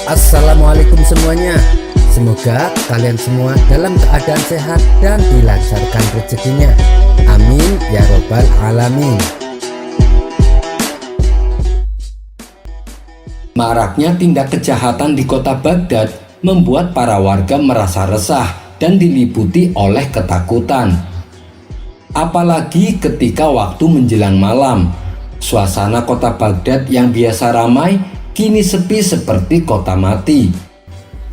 Assalamualaikum semuanya. Semoga kalian semua dalam keadaan sehat dan dilancarkan rezekinya. Amin ya robbal alamin. Maraknya tindak kejahatan di kota Baghdad membuat para warga merasa resah dan diliputi oleh ketakutan. Apalagi ketika waktu menjelang malam, suasana kota Baghdad yang biasa ramai kini sepi seperti kota mati.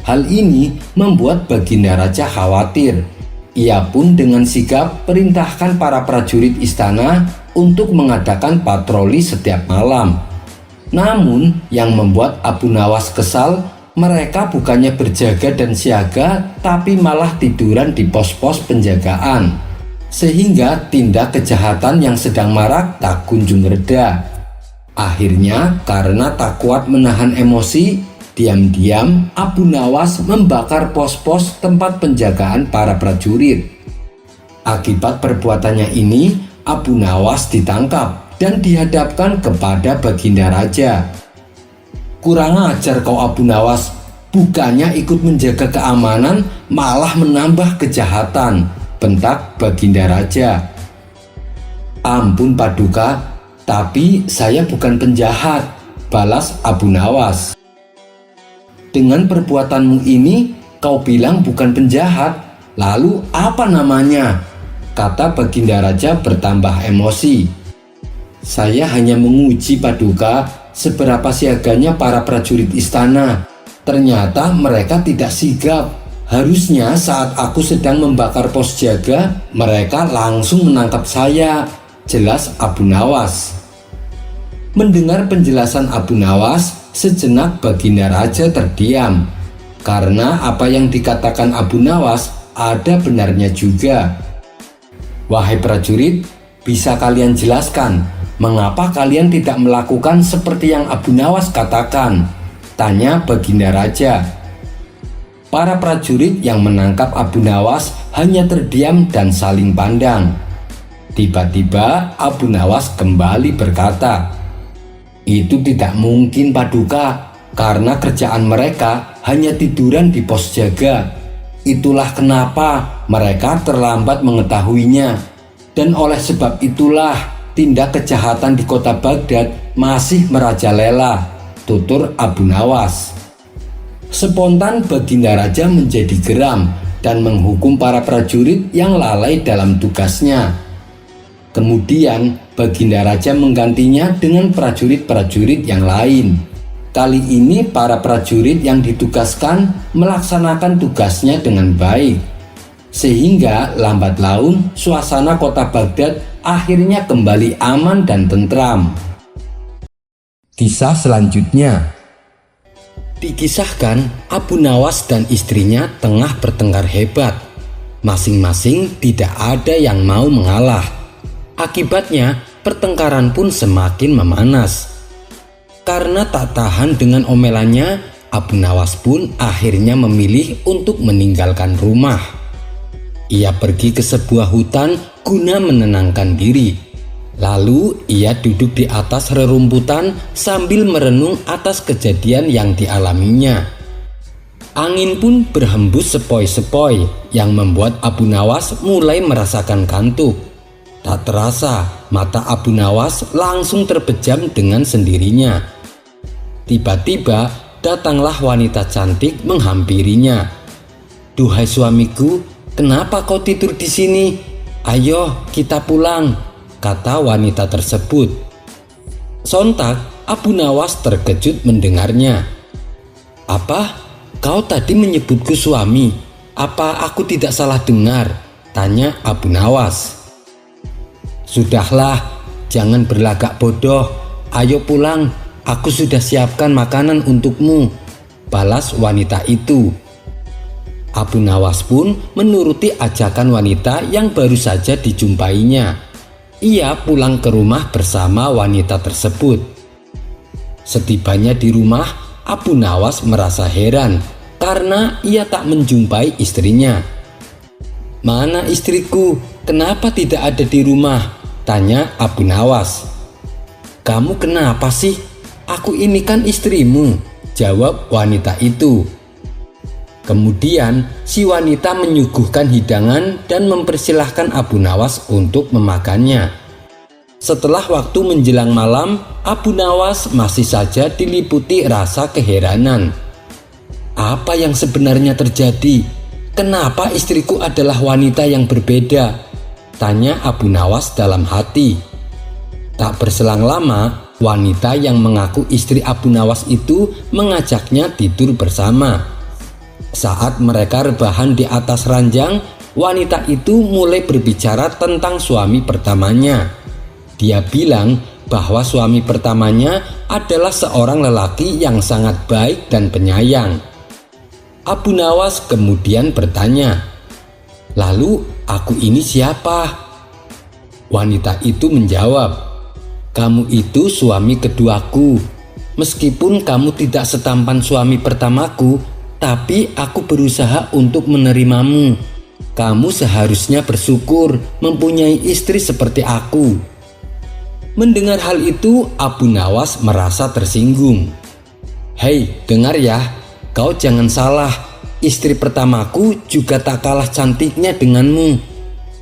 Hal ini membuat Baginda Raja khawatir. Ia pun dengan sigap perintahkan para prajurit istana untuk mengadakan patroli setiap malam. Namun yang membuat Abu Nawas kesal, mereka bukannya berjaga dan siaga, tapi malah tiduran di pos-pos penjagaan. Sehingga tindak kejahatan yang sedang marak tak kunjung reda. Akhirnya karena tak kuat menahan emosi, diam-diam Abu Nawas membakar pos-pos tempat penjagaan para prajurit. Akibat perbuatannya ini, Abu Nawas ditangkap dan dihadapkan kepada Baginda Raja. "Kurang ajar kau Abu Nawas, bukannya ikut menjaga keamanan malah menambah kejahatan," bentak Baginda Raja. "Ampun Paduka, tapi saya bukan penjahat," balas Abu Nawas. "Dengan perbuatanmu ini kau bilang bukan penjahat, lalu apa namanya?" kata Baginda Raja bertambah emosi. "Saya hanya menguji Paduka seberapa siaganya para prajurit istana. Ternyata mereka tidak sigap. Harusnya saat aku sedang membakar pos jaga, mereka langsung menangkap saya," jelas Abu Nawas. Mendengar penjelasan Abu Nawas, sejenak Baginda Raja terdiam. Karena apa yang dikatakan Abu Nawas ada benarnya juga. "Wahai prajurit, bisa kalian jelaskan mengapa kalian tidak melakukan seperti yang Abu Nawas katakan?" tanya Baginda Raja. Para prajurit yang menangkap Abu Nawas hanya terdiam dan saling pandang. Tiba-tiba Abu Nawas kembali berkata, "Itu tidak mungkin Paduka, karena kerjaan mereka hanya tiduran di pos jaga. Itulah kenapa mereka terlambat mengetahuinya. Dan oleh sebab itulah tindak kejahatan di kota Baghdad masih merajalela," tutur Abu Nawas. Spontan Baginda Raja menjadi geram dan menghukum para prajurit yang lalai dalam tugasnya. Kemudian Baginda Raja menggantinya dengan prajurit-prajurit yang lain. Kali ini para prajurit yang ditugaskan melaksanakan tugasnya dengan baik. Sehingga lambat laun suasana kota Baghdad akhirnya kembali aman dan tentram. Kisah selanjutnya. Dikisahkan Abu Nawas dan istrinya tengah bertengkar hebat. Masing-masing tidak ada yang mau mengalah. Akibatnya pertengkaran pun semakin memanas. Karena tak tahan dengan omelannya, Abu Nawas pun akhirnya memilih untuk meninggalkan rumah. Ia pergi ke sebuah hutan guna menenangkan diri. Lalu ia duduk di atas rerumputan sambil merenung atas kejadian yang dialaminya. Angin pun berhembus sepoi-sepoi yang membuat Abu Nawas mulai merasakan kantuk. Tak terasa mata Abu Nawas langsung terpejam dengan sendirinya. Tiba-tiba datanglah wanita cantik menghampirinya. "Duhai suamiku, kenapa kau tidur di sini? Ayo kita pulang," kata wanita tersebut. Sontak Abu Nawas terkejut mendengarnya. "Apa? Kau tadi menyebutku suami? Apa aku tidak salah dengar?" tanya Abu Nawas. "Sudahlah, jangan berlagak bodoh. Ayo pulang, aku sudah siapkan makanan untukmu," balas wanita itu. Abu Nawas pun menuruti ajakan wanita yang baru saja dijumpainya. Ia pulang ke rumah bersama wanita tersebut. Setibanya di rumah, Abu Nawas merasa heran karena ia tak menjumpai istrinya. "Mana istriku? Kenapa tidak ada di rumah?" tanya Abu Nawas. "Kamu kenapa sih? Aku ini kan istrimu," jawab wanita itu. Kemudian si wanita menyuguhkan hidangan dan mempersilahkan Abu Nawas untuk memakannya. Setelah waktu menjelang malam, Abu Nawas masih saja diliputi rasa keheranan. Apa yang sebenarnya terjadi? Kenapa istriku adalah wanita yang berbeda? Tanya Abu Nawas dalam hati. Tak berselang lama, wanita yang mengaku istri Abu Nawas itu mengajaknya tidur bersama. Saat mereka rebahan di atas ranjang, wanita itu mulai berbicara tentang suami pertamanya. Dia bilang bahwa suami pertamanya adalah seorang lelaki yang sangat baik dan penyayang. Abu Nawas kemudian bertanya, "Lalu aku ini siapa?" Wanita itu menjawab, "Kamu itu suami keduaku. Meskipun kamu tidak setampan suami pertamaku, tapi aku berusaha untuk menerimamu. Kamu seharusnya bersyukur mempunyai istri seperti aku." Mendengar hal itu, Abu Nawas merasa tersinggung. "Hei, dengar ya, kau jangan salah. Istri pertamaku juga tak kalah cantiknya denganmu.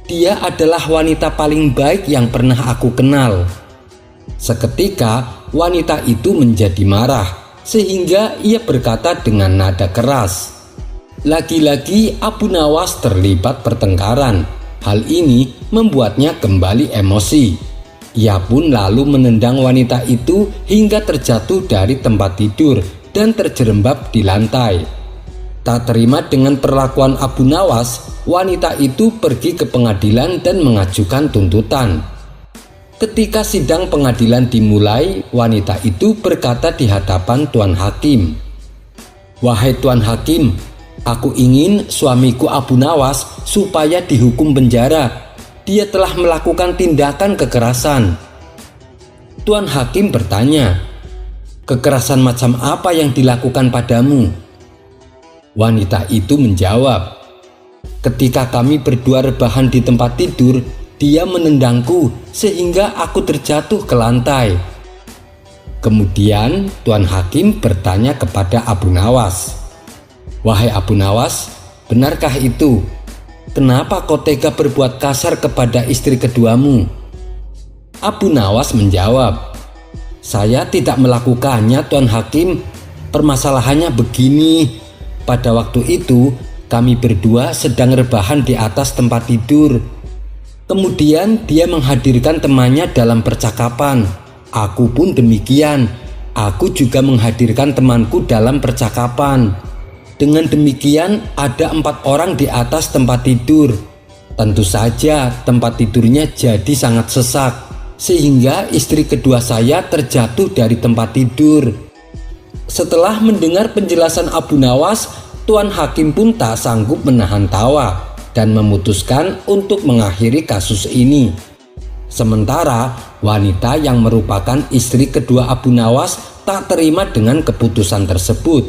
Dia adalah wanita paling baik yang pernah aku kenal." Seketika, wanita itu menjadi marah, sehingga ia berkata dengan nada keras. Lagi-lagi Abu Nawas terlibat pertengkaran. Hal ini membuatnya kembali emosi. Ia pun lalu menendang wanita itu hingga terjatuh dari tempat tidur dan terjerembab di lantai. Tak terima dengan perlakuan Abu Nawas, wanita itu pergi ke pengadilan dan mengajukan tuntutan. Ketika sidang pengadilan dimulai, wanita itu berkata di hadapan Tuan Hakim, "Wahai Tuan Hakim, aku ingin suamiku Abu Nawas supaya dihukum penjara. Dia telah melakukan tindakan kekerasan." Tuan Hakim bertanya, "Kekerasan macam apa yang dilakukan padamu?" Wanita itu menjawab, "Ketika kami berdua rebahan di tempat tidur, dia menendangku sehingga aku terjatuh ke lantai." Kemudian Tuan Hakim bertanya kepada Abu Nawas, "Wahai Abu Nawas, benarkah itu? Kenapa kau tega berbuat kasar kepada istri keduamu?" Abu Nawas menjawab, "Saya tidak melakukannya, Tuan Hakim. Permasalahannya begini. Pada waktu itu kami berdua sedang rebahan di atas tempat tidur. Kemudian dia menghadirkan temannya dalam percakapan. Aku pun demikian. Aku juga menghadirkan temanku dalam percakapan. Dengan demikian ada 4 orang di atas tempat tidur. Tentu saja tempat tidurnya jadi sangat sesak, sehingga istri kedua saya terjatuh dari tempat tidur." Setelah mendengar penjelasan Abu Nawas, Tuan Hakim pun tak sanggup menahan tawa dan memutuskan untuk mengakhiri kasus ini. Sementara wanita yang merupakan istri kedua Abu Nawas tak terima dengan keputusan tersebut.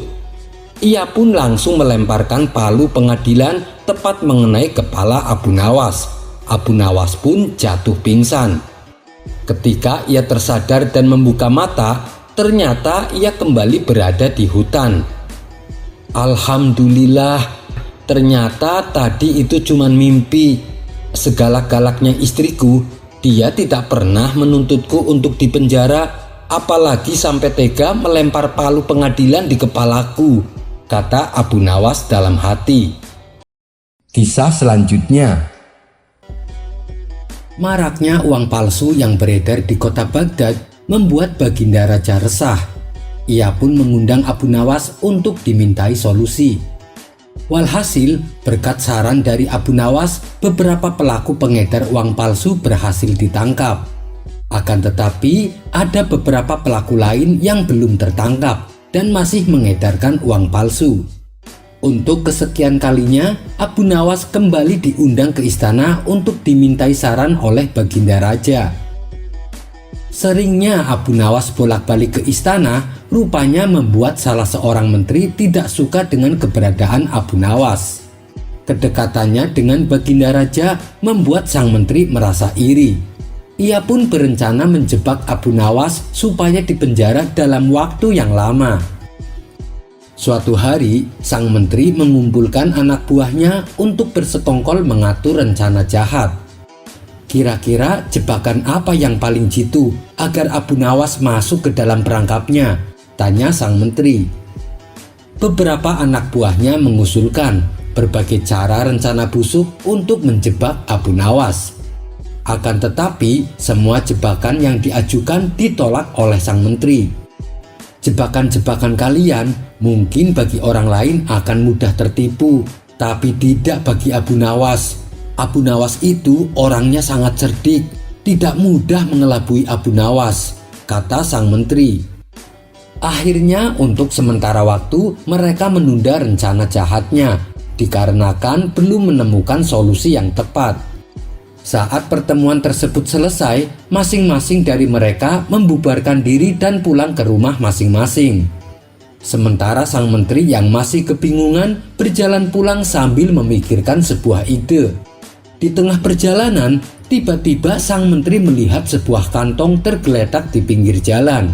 Ia pun langsung melemparkan palu pengadilan tepat mengenai kepala Abu Nawas. Abu Nawas pun jatuh pingsan. Ketika ia tersadar dan membuka mata, ternyata ia kembali berada di hutan. "Alhamdulillah, ternyata tadi itu cuma mimpi. Segalak-galaknya istriku, dia tidak pernah menuntutku untuk dipenjara, apalagi sampai tega melempar palu pengadilan di kepalaku," kata Abu Nawas dalam hati. Kisah selanjutnya. Maraknya uang palsu yang beredar di kota Baghdad membuat Baginda Raja resah. Ia pun mengundang Abu Nawas untuk dimintai solusi. Walhasil, berkat saran dari Abu Nawas, beberapa pelaku pengedar uang palsu berhasil ditangkap. Akan tetapi, ada beberapa pelaku lain yang belum tertangkap dan masih mengedarkan uang palsu. Untuk kesekian kalinya, Abu Nawas kembali diundang ke istana untuk dimintai saran oleh Baginda Raja. Seringnya Abu Nawas bolak-balik ke istana, rupanya membuat salah seorang menteri tidak suka dengan keberadaan Abu Nawas. Kedekatannya dengan Baginda Raja membuat sang menteri merasa iri. Ia pun berencana menjebak Abu Nawas supaya dipenjara dalam waktu yang lama. Suatu hari, sang menteri mengumpulkan anak buahnya untuk bersekongkol mengatur rencana jahat. Kira-kira jebakan apa yang paling jitu agar Abu Nawas masuk ke dalam perangkapnya? Tanya sang menteri. Beberapa anak buahnya mengusulkan berbagai cara rencana busuk untuk menjebak Abu Nawas. Akan tetapi, semua jebakan yang diajukan ditolak oleh sang menteri. Jebakan-jebakan kalian mungkin bagi orang lain akan mudah tertipu, tapi tidak bagi Abu Nawas. Abu Nawas itu orangnya sangat cerdik, tidak mudah mengelabui Abu Nawas, kata sang menteri. Akhirnya untuk sementara waktu mereka menunda rencana jahatnya, dikarenakan belum menemukan solusi yang tepat. Saat pertemuan tersebut selesai, masing-masing dari mereka membubarkan diri dan pulang ke rumah masing-masing. Sementara sang menteri yang masih kebingungan berjalan pulang sambil memikirkan sebuah ide. Di tengah perjalanan, tiba-tiba sang menteri melihat sebuah kantong tergeletak di pinggir jalan.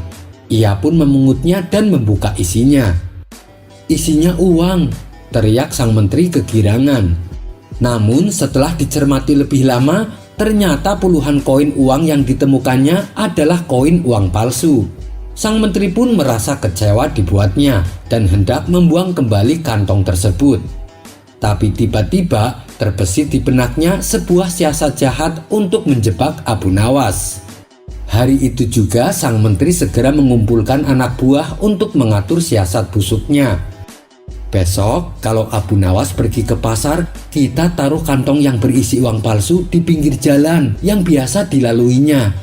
Ia pun memungutnya dan membuka isinya. Isinya uang, teriak sang menteri kegirangan. Namun setelah dicermati lebih lama, ternyata puluhan koin uang yang ditemukannya adalah koin uang palsu. Sang menteri pun merasa kecewa dibuatnya dan hendak membuang kembali kantong tersebut. Tapi tiba-tiba terbesit di benaknya sebuah siasat jahat untuk menjebak Abu Nawas. Hari itu juga sang menteri segera mengumpulkan anak buah untuk mengatur siasat busuknya. Besok kalau Abu Nawas pergi ke pasar, kita taruh kantong yang berisi uang palsu di pinggir jalan yang biasa dilaluinya.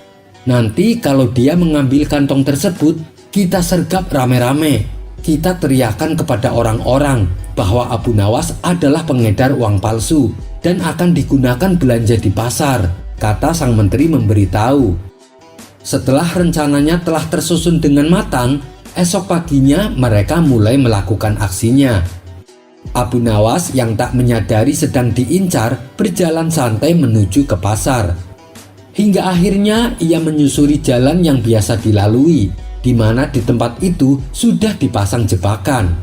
Nanti kalau dia mengambil kantong tersebut, kita sergap rame-rame. Kita teriakan kepada orang-orang bahwa Abu Nawas adalah pengedar uang palsu dan akan digunakan belanja di pasar, kata sang menteri memberitahu. Setelah rencananya telah tersusun dengan matang, esok paginya mereka mulai melakukan aksinya. Abu Nawas yang tak menyadari sedang diincar berjalan santai menuju ke pasar. Hingga akhirnya ia menyusuri jalan yang biasa dilalui, di mana di tempat itu sudah dipasang jebakan.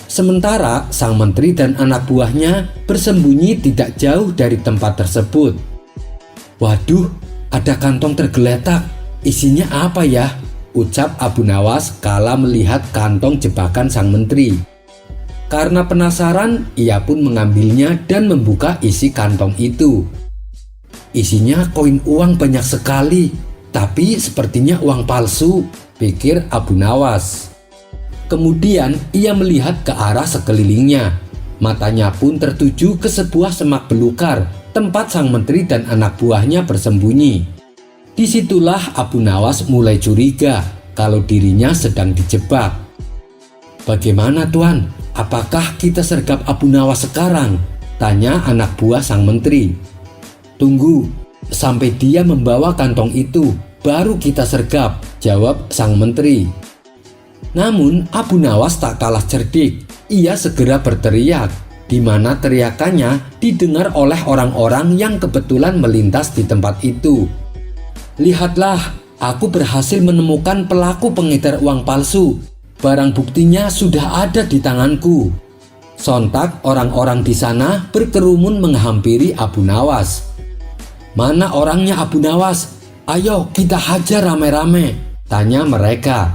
Sementara sang menteri dan anak buahnya bersembunyi tidak jauh dari tempat tersebut. Waduh, ada kantong tergeletak. Isinya apa ya? Ucap Abu Nawas kala melihat kantong jebakan sang menteri. Karena penasaran, ia pun mengambilnya dan membuka isi kantong itu. Isinya koin uang banyak sekali, tapi sepertinya uang palsu, pikir Abu Nawas. Kemudian ia melihat ke arah sekelilingnya. Matanya pun tertuju ke sebuah semak belukar, tempat sang menteri dan anak buahnya bersembunyi. Disitulah Abu Nawas mulai curiga kalau dirinya sedang dijebak. Bagaimana tuan? Apakah kita sergap Abu Nawas sekarang? Tanya anak buah sang menteri. Tunggu, sampai dia membawa kantong itu, baru kita sergap, jawab sang menteri. Namun Abu Nawas tak kalah cerdik. Ia segera berteriak, di mana teriakannya didengar oleh orang-orang yang kebetulan melintas di tempat itu. Lihatlah, aku berhasil menemukan pelaku pengedar uang palsu. Barang buktinya sudah ada di tanganku. Sontak orang-orang di sana berkerumun menghampiri Abu Nawas. Mana orangnya Abu Nawas? Ayo kita hajar rame-rame, tanya mereka.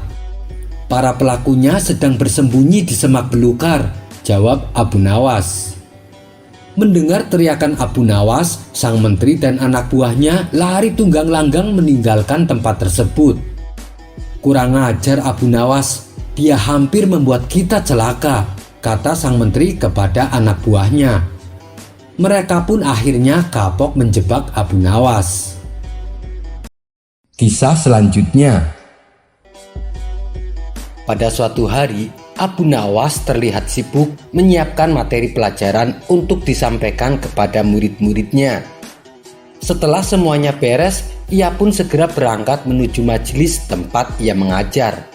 Para pelakunya sedang bersembunyi di semak belukar, jawab Abu Nawas. Mendengar teriakan Abu Nawas, sang menteri dan anak buahnya lari tunggang langgang meninggalkan tempat tersebut. Kurang ajar Abu Nawas, dia hampir membuat kita celaka, kata sang menteri kepada anak buahnya. Mereka pun akhirnya kapok menjebak Abu Nawas. Kisah selanjutnya. Pada suatu hari, Abu Nawas terlihat sibuk menyiapkan materi pelajaran untuk disampaikan kepada murid-muridnya. Setelah semuanya beres, ia pun segera berangkat menuju majelis tempat ia mengajar.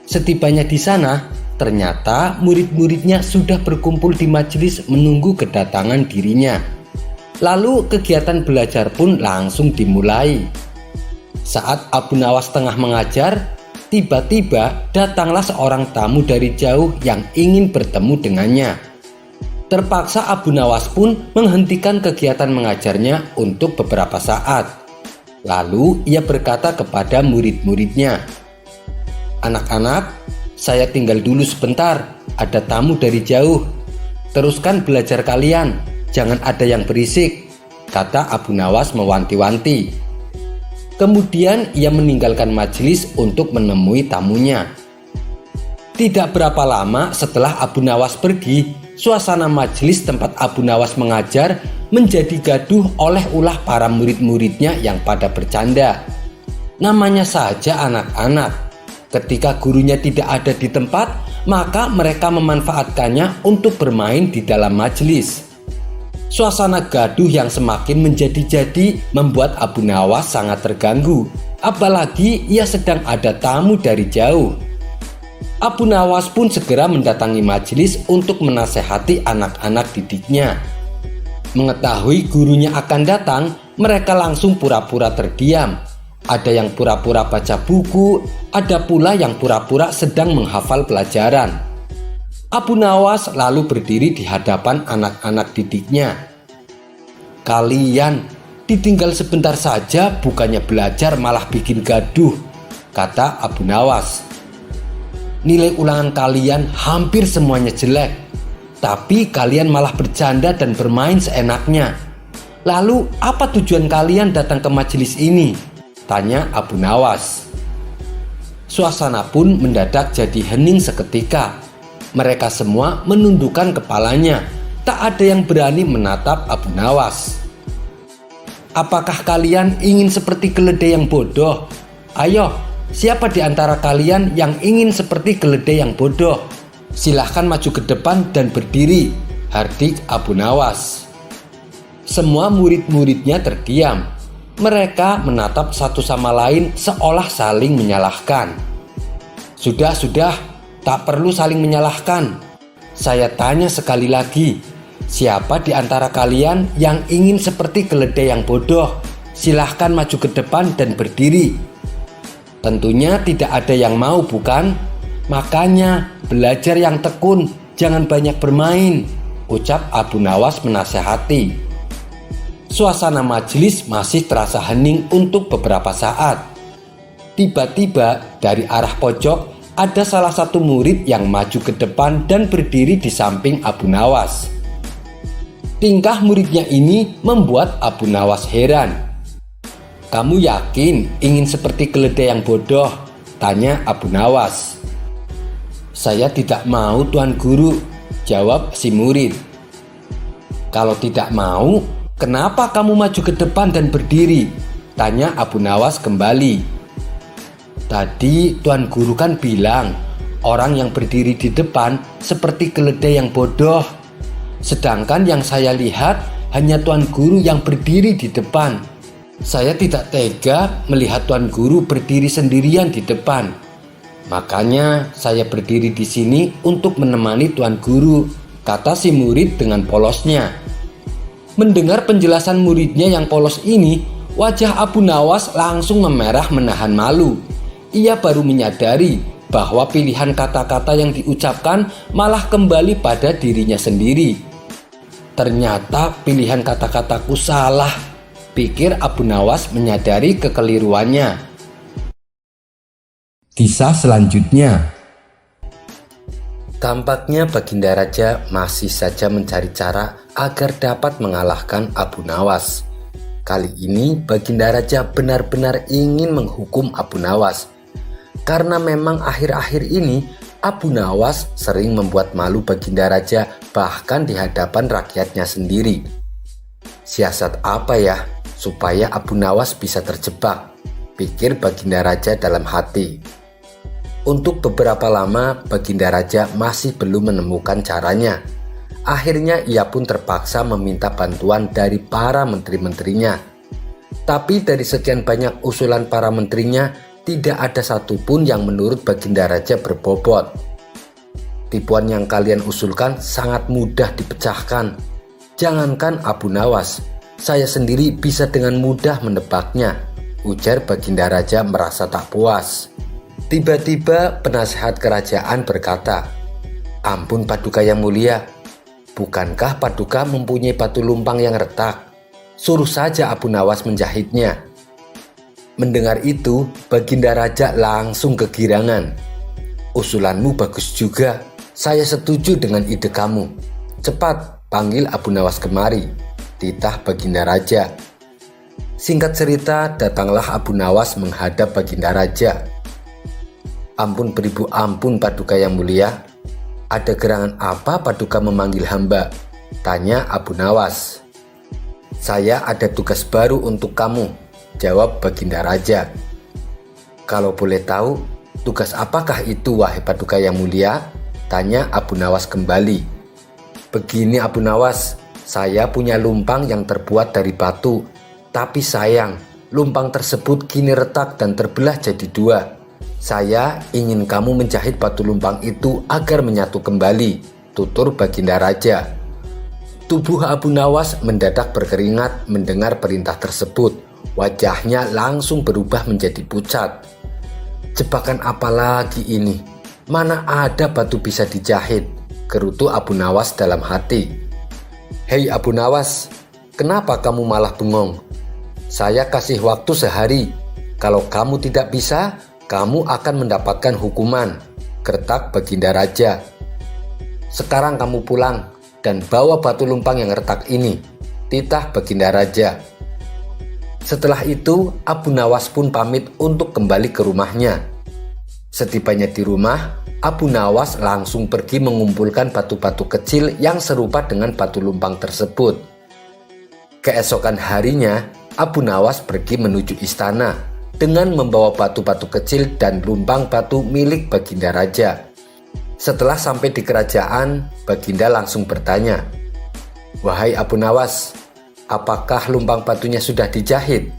Setibanya di sana, ternyata murid-muridnya sudah berkumpul di majelis menunggu kedatangan dirinya. Lalu kegiatan belajar pun langsung dimulai. Saat Abu Nawas tengah mengajar, Tiba-tiba datanglah seorang tamu dari jauh yang ingin bertemu dengannya. Terpaksa Abu Nawas pun menghentikan kegiatan mengajarnya untuk beberapa saat. Lalu ia berkata kepada murid-muridnya, "Anak-anak, saya tinggal dulu sebentar, ada tamu dari jauh. Teruskan belajar kalian, jangan ada yang berisik," kata Abu Nawas mewanti-wanti. Kemudian ia meninggalkan majelis untuk menemui tamunya. Tidak berapa lama setelah Abu Nawas pergi, suasana majelis tempat Abu Nawas mengajar menjadi gaduh oleh ulah para murid-muridnya yang pada bercanda. Namanya saja anak-anak. Ketika gurunya tidak ada di tempat, maka mereka memanfaatkannya untuk bermain di dalam majelis. Suasana gaduh yang semakin menjadi-jadi membuat Abu Nawas sangat terganggu, apalagi ia sedang ada tamu dari jauh. Abu Nawas pun segera mendatangi majelis untuk menasehati anak-anak didiknya. Mengetahui gurunya akan datang, mereka langsung pura-pura terdiam. Ada yang pura-pura baca buku, ada pula yang pura-pura sedang menghafal pelajaran. Abu Nawas lalu berdiri di hadapan anak-anak didiknya. "Kalian ditinggal sebentar saja, bukannya belajar malah bikin gaduh," kata Abu Nawas. "Nilai ulangan kalian hampir semuanya jelek, tapi kalian malah bercanda dan bermain seenaknya. Lalu apa tujuan kalian datang ke majelis ini?" tanya Abu Nawas. Suasana pun mendadak jadi hening seketika. Mereka semua menundukkan kepalanya. Tak ada yang berani menatap Abu Nawas. "Apakah kalian ingin seperti keledai yang bodoh? Ayo, siapa di antara kalian yang ingin seperti keledai yang bodoh? Silahkan maju ke depan dan berdiri," hardik Abu Nawas. Semua murid-muridnya terdiam. Mereka menatap satu sama lain seolah saling menyalahkan. Sudah, tak perlu saling menyalahkan. Saya tanya sekali lagi, siapa di antara kalian yang ingin seperti keledai yang bodoh? Silahkan maju ke depan dan berdiri. Tentunya tidak ada yang mau, bukan? Makanya belajar yang tekun, jangan banyak bermain, ucap Abu Nawas menasehati. Suasana majelis masih terasa hening untuk beberapa saat. Tiba-tiba dari arah pojok ada salah satu murid yang maju ke depan dan berdiri di samping Abu Nawas. Tingkah muridnya ini membuat Abu Nawas heran. "Kamu yakin ingin seperti keledai yang bodoh?" tanya Abu Nawas. "Saya tidak mau, Tuan Guru," jawab si murid. "Kalau tidak mau, kenapa kamu maju ke depan dan berdiri?" tanya Abu Nawas kembali. "Tadi Tuan Guru kan bilang orang yang berdiri di depan seperti keledai yang bodoh. Sedangkan yang saya lihat hanya Tuan Guru yang berdiri di depan. Saya tidak tega melihat Tuan Guru berdiri sendirian di depan. Makanya saya berdiri di sini untuk menemani Tuan Guru," kata si murid dengan polosnya. Mendengar penjelasan muridnya yang polos ini, wajah Abu Nawas langsung memerah menahan malu. Ia baru menyadari bahwa pilihan kata-kata yang diucapkan malah kembali pada dirinya sendiri. Ternyata pilihan kata-kataku salah, pikir Abu Nawas menyadari kekeliruannya. Kisah selanjutnya. Tampaknya Baginda Raja masih saja mencari cara agar dapat mengalahkan Abu Nawas. Kali ini Baginda Raja benar-benar ingin menghukum Abu Nawas. Karena memang akhir-akhir ini Abu Nawas sering membuat malu Baginda Raja bahkan di hadapan rakyatnya sendiri. Siasat apa ya supaya Abu Nawas bisa terjebak, pikir Baginda Raja dalam hati. Untuk beberapa lama Baginda Raja masih belum menemukan caranya. Akhirnya ia pun terpaksa meminta bantuan dari para menteri-menterinya. Tapi dari sekian banyak usulan para menterinya, tidak ada satupun yang menurut Baginda Raja berbobot. "Tipuan yang kalian usulkan sangat mudah dipecahkan. Jangankan Abu Nawas, saya sendiri bisa dengan mudah menebaknya," ujar Baginda Raja merasa tak puas. Tiba-tiba penasehat kerajaan berkata, "Ampun Paduka yang mulia, bukankah Paduka mempunyai batu lumpang yang retak? Suruh saja Abu Nawas menjahitnya." Mendengar itu, Baginda Raja langsung kegirangan. "Usulanmu bagus juga, saya setuju dengan ide kamu. Cepat panggil Abu Nawas kemari," titah Baginda Raja. Singkat cerita, datanglah Abu Nawas menghadap Baginda Raja. "Ampun beribu ampun Paduka yang mulia, ada gerangan apa Paduka memanggil hamba?" tanya Abu Nawas. "Saya ada tugas baru untuk kamu," jawab Baginda Raja. "Kalau boleh tahu, tugas apakah itu wahai Paduka yang mulia?" tanya Abu Nawas kembali. "Begini Abu Nawas, saya punya lumpang yang terbuat dari batu. Tapi sayang, lumpang tersebut kini retak dan terbelah jadi dua. Saya ingin kamu menjahit batu lumpang itu agar menyatu kembali," tutur Baginda Raja. Tubuh Abu Nawas mendadak berkeringat mendengar perintah tersebut. Wajahnya langsung berubah menjadi pucat. "Jebakan apa lagi ini? Mana ada batu bisa dijahit?" gerutu Abu Nawas dalam hati. "Hei Abu Nawas, kenapa kamu malah bengong? Saya kasih waktu sehari. Kalau kamu tidak bisa, kamu akan mendapatkan hukuman," gertak Baginda Raja. "Sekarang kamu pulang dan bawa batu lumpang yang retak ini," titah Baginda Raja. Setelah itu, Abu Nawas pun pamit untuk kembali ke rumahnya. Setibanya di rumah, Abu Nawas langsung pergi mengumpulkan batu-batu kecil yang serupa dengan batu lumpang tersebut. Keesokan harinya, Abu Nawas pergi menuju istana dengan membawa batu-batu kecil dan lumpang batu milik Baginda Raja. Setelah sampai di kerajaan, Baginda langsung bertanya, "Wahai Abu Nawas, apakah lumpang batunya sudah dijahit?"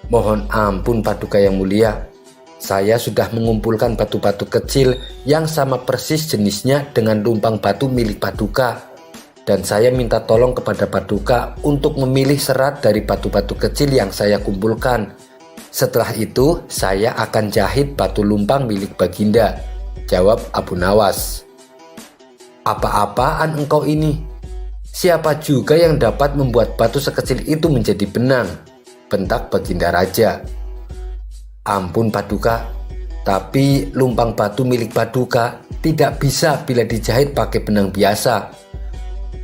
"Mohon ampun Paduka yang mulia, saya sudah mengumpulkan batu-batu kecil yang sama persis jenisnya dengan lumpang batu milik Paduka. Dan saya minta tolong kepada Paduka untuk memilih serat dari batu-batu kecil yang saya kumpulkan. Setelah itu saya akan jahit batu lumpang milik Baginda," jawab Abu Nawas. "Apa-apaan engkau ini? Siapa juga yang dapat membuat batu sekecil itu menjadi benang?" bentak Baginda Raja. "Ampun Paduka, tapi lumpang batu milik Paduka tidak bisa bila dijahit pakai benang biasa.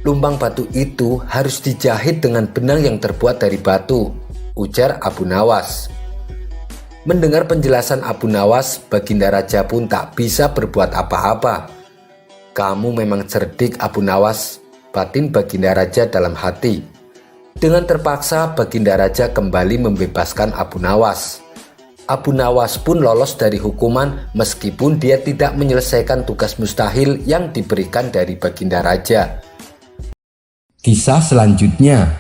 Lumpang batu itu harus dijahit dengan benang yang terbuat dari batu," ujar Abu Nawas. Mendengar penjelasan Abu Nawas, Baginda Raja pun tak bisa berbuat apa-apa. "Kamu memang cerdik Abu Nawas," batin Baginda Raja dalam hati. Dengan terpaksa, Baginda Raja kembali membebaskan Abu Nawas. Abu Nawas pun lolos dari hukuman meskipun dia tidak menyelesaikan tugas mustahil yang diberikan dari Baginda Raja. Kisah selanjutnya.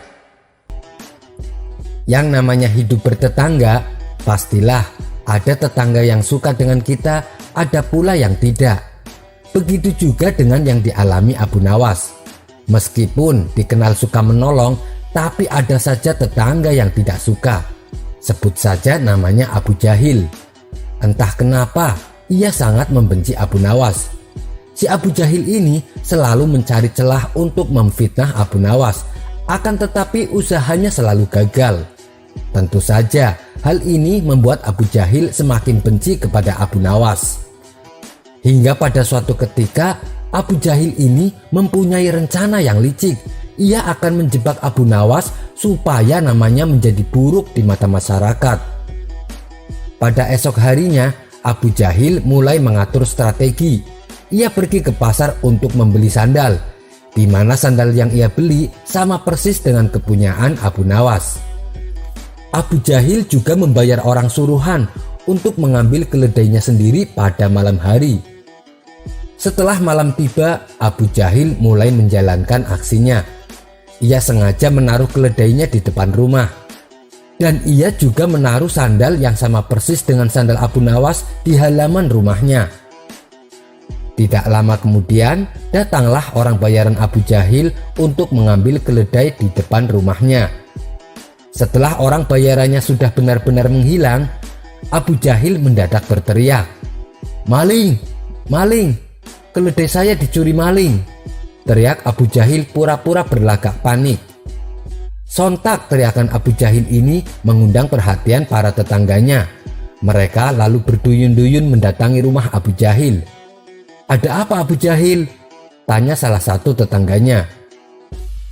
Yang namanya hidup bertetangga, pastilah ada tetangga yang suka dengan kita, ada pula yang tidak. Begitu juga dengan yang dialami Abu Nawas. Meskipun dikenal suka menolong, tapi ada saja tetangga yang tidak suka. Sebut saja namanya Abu Jahil. Entah kenapa, ia sangat membenci Abu Nawas. Si Abu Jahil ini selalu mencari celah untuk memfitnah Abu Nawas, akan tetapi usahanya selalu gagal. Tentu saja hal ini membuat Abu Jahil semakin benci kepada Abu Nawas. Hingga pada suatu ketika Abu Jahil ini mempunyai rencana yang licik. Ia akan menjebak Abu Nawas supaya namanya menjadi buruk di mata masyarakat. Pada esok harinya, Abu Jahil mulai mengatur strategi. Ia pergi ke pasar untuk membeli sandal, di mana sandal yang ia beli sama persis dengan kepunyaan Abu Nawas. Abu Jahil juga membayar orang suruhan untuk mengambil keledainya sendiri pada malam hari. Setelah malam tiba, Abu Jahil mulai menjalankan aksinya. Ia sengaja menaruh keledainya di depan rumah. Dan ia juga menaruh sandal yang sama persis dengan sandal Abu Nawas di halaman rumahnya. Tidak lama kemudian, datanglah orang bayaran Abu Jahil untuk mengambil keledai di depan rumahnya. Setelah orang bayarannya sudah benar-benar menghilang, Abu Jahil mendadak berteriak, "Maling! Maling! Keledai saya dicuri maling!" Teriak Abu Jahil pura-pura berlagak panik. Sontak teriakan Abu Jahil ini mengundang perhatian para tetangganya. Mereka lalu berduyun-duyun mendatangi rumah Abu Jahil. "Ada apa Abu Jahil?" tanya salah satu tetangganya.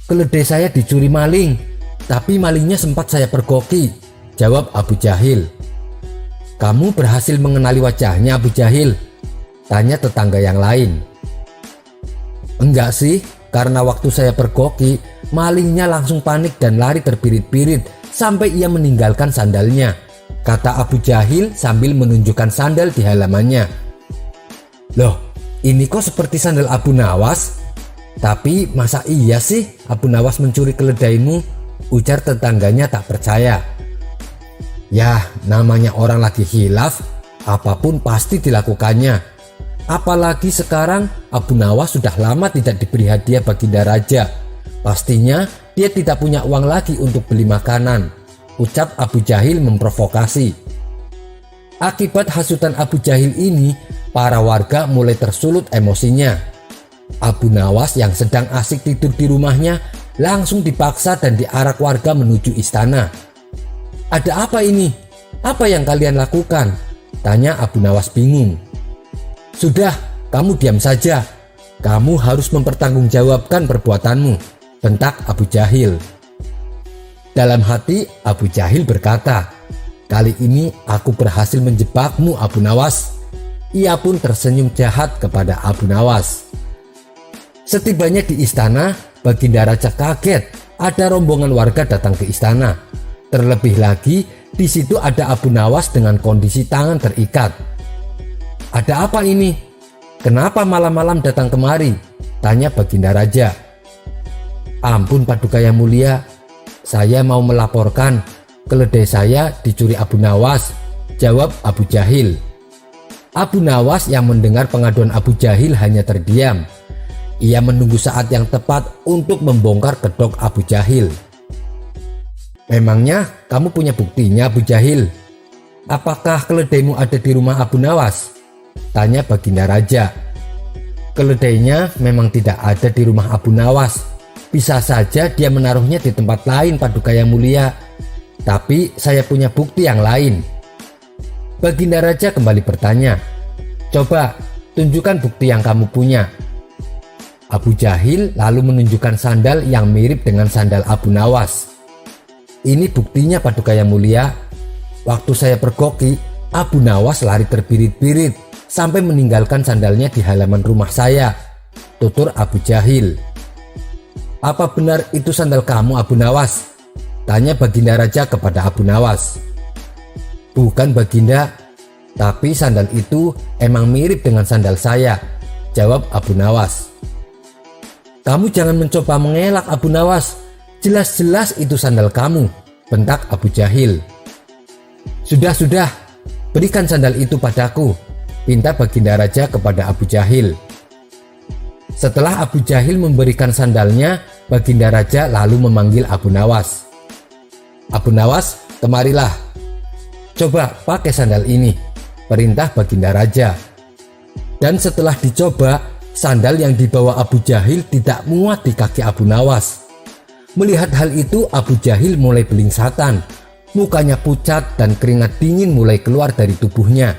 "Keledai saya dicuri maling, tapi malingnya sempat saya pergoki," jawab Abu Jahil. "Kamu berhasil mengenali wajahnya Abu Jahil?" tanya tetangga yang lain. "Enggak sih, karena waktu saya pergoki, malingnya langsung panik dan lari terbirit-birit sampai ia meninggalkan sandalnya," kata Abu Jahil sambil menunjukkan sandal di halamannya. "Loh, ini kok seperti sandal Abu Nawas? Tapi masa iya sih Abu Nawas mencuri keledaimu?" ujar tetangganya tak percaya. "Yah, namanya orang lagi khilaf, apapun pasti dilakukannya. Apalagi sekarang Abu Nawas sudah lama tidak diberi hadiah Baginda Raja. Pastinya dia tidak punya uang lagi untuk beli makanan," ucap Abu Jahil memprovokasi. Akibat hasutan Abu Jahil ini, para warga mulai tersulut emosinya. Abu Nawas yang sedang asik tidur di rumahnya langsung dipaksa dan diarak warga menuju istana. "Ada apa ini? Apa yang kalian lakukan?" tanya Abu Nawas bingung. "Sudah, kamu diam saja. Kamu harus mempertanggungjawabkan perbuatanmu," bentak Abu Jahil. Dalam hati Abu Jahil berkata, "Kali ini aku berhasil menjebakmu Abu Nawas." Ia pun tersenyum jahat kepada Abu Nawas. Setibanya di istana, Baginda Raja kaget ada rombongan warga datang ke istana. Terlebih lagi, di situ ada Abu Nawas dengan kondisi tangan terikat. "Ada apa ini? Kenapa malam-malam datang kemari?" tanya Baginda Raja. "Ampun Paduka yang mulia, saya mau melaporkan keledai saya dicuri Abu Nawas," jawab Abu Jahil. Abu Nawas yang mendengar pengaduan Abu Jahil hanya terdiam. Ia menunggu saat yang tepat untuk membongkar kedok Abu Jahil. "Memangnya kamu punya buktinya Abu Jahil? Apakah keledaimu ada di rumah Abu Nawas?" tanya Baginda Raja. "Keledainya memang tidak ada di rumah Abu Nawas. Bisa saja dia menaruhnya di tempat lain Paduka yang mulia. Tapi saya punya bukti yang lain." Baginda Raja kembali bertanya, "Coba tunjukkan bukti yang kamu punya." Abu Jahil lalu menunjukkan sandal yang mirip dengan sandal Abu Nawas. "Ini buktinya Paduka yang mulia. Waktu saya pergoki, Abu Nawas lari terbirit-birit sampai meninggalkan sandalnya di halaman rumah saya," tutur Abu Jahil. "Apa benar itu sandal kamu Abu Nawas?" tanya Baginda Raja kepada Abu Nawas. "Bukan Baginda, tapi sandal itu emang mirip dengan sandal saya," jawab Abu Nawas. "Kamu jangan mencoba mengelak Abu Nawas. Jelas-jelas itu sandal kamu," bentak Abu Jahil. Sudah, berikan sandal itu padaku," pinta Baginda Raja kepada Abu Jahil. Setelah Abu Jahil memberikan sandalnya, Baginda Raja lalu memanggil Abu Nawas. "Abu Nawas, kemarilah. Coba pakai sandal ini," perintah Baginda Raja. Dan setelah dicoba, sandal yang dibawa Abu Jahil tidak muat di kaki Abu Nawas. Melihat hal itu, Abu Jahil mulai belingsatan. Mukanya pucat dan keringat dingin mulai keluar dari tubuhnya.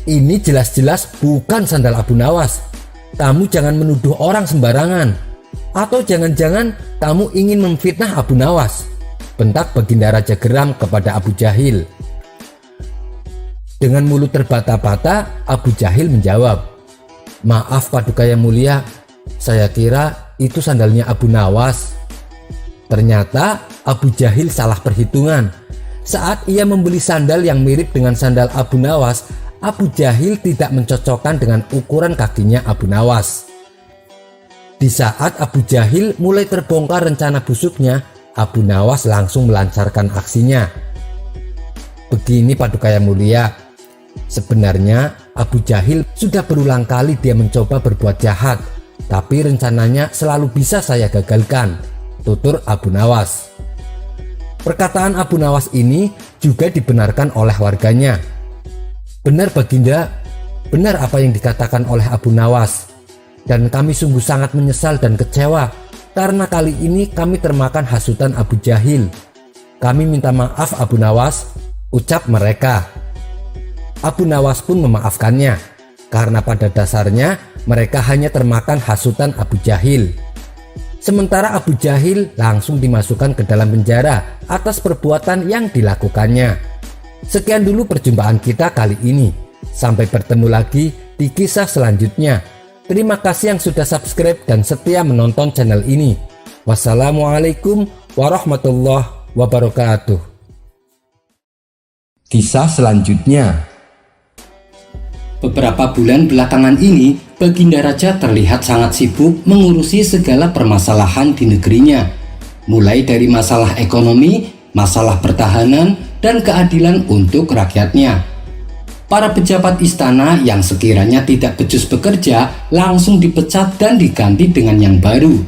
"Ini jelas-jelas bukan sandal Abu Nawas. Kamu jangan menuduh orang sembarangan. Atau jangan-jangan kamu ingin memfitnah Abu Nawas," bentak Baginda Raja geram kepada Abu Jahil. Dengan mulut terbata-bata, Abu Jahil menjawab, "Maaf Paduka yang mulia, saya kira itu sandalnya Abu Nawas." Ternyata Abu Jahil salah perhitungan. Saat ia membeli sandal yang mirip dengan sandal Abu Nawas, Abu Jahil tidak mencocokkan dengan ukuran kakinya Abu Nawas. Di saat Abu Jahil mulai terbongkar rencana busuknya, Abu Nawas langsung melancarkan aksinya. "Begini Paduka yang mulia, sebenarnya Abu Jahil sudah berulang kali dia mencoba berbuat jahat, tapi rencananya selalu bisa saya gagalkan," tutur Abu Nawas. Perkataan Abu Nawas ini juga dibenarkan oleh warganya. Benar Baginda, benar apa yang dikatakan oleh Abu Nawas. Dan kami sungguh sangat menyesal dan kecewa karena kali ini kami termakan hasutan Abu Jahil. Kami minta maaf Abu Nawas, ucap mereka. Abu Nawas pun memaafkannya karena pada dasarnya mereka hanya termakan hasutan Abu Jahil. Sementara Abu Jahil langsung dimasukkan ke dalam penjara atas perbuatan yang dilakukannya. Sekian dulu perjumpaan kita kali ini. Sampai bertemu lagi di kisah selanjutnya. Terima kasih yang sudah subscribe dan setia menonton channel ini. Wassalamualaikum warahmatullahi wabarakatuh. Kisah selanjutnya. Beberapa bulan belakangan ini, Baginda Raja terlihat sangat sibuk mengurusi segala permasalahan di negerinya, mulai dari masalah ekonomi, masalah pertahanan, dan keadilan untuk rakyatnya. Para pejabat istana yang sekiranya tidak becus bekerja langsung dipecat dan diganti dengan yang baru.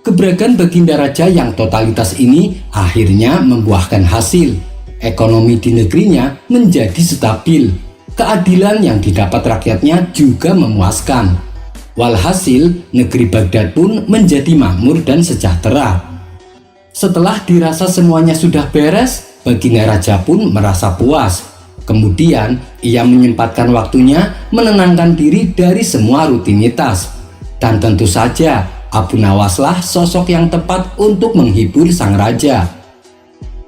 Gebrakan Baginda Raja yang totalitas ini akhirnya membuahkan hasil. Ekonomi di negerinya menjadi stabil. Keadilan yang didapat rakyatnya juga memuaskan. Walhasil, negeri Baghdad pun menjadi makmur dan sejahtera. Setelah dirasa semuanya sudah beres, Baginda Raja pun merasa puas. Kemudian, ia menyempatkan waktunya menenangkan diri dari semua rutinitas. Dan tentu saja, Abu Nawaslah sosok yang tepat untuk menghibur sang raja.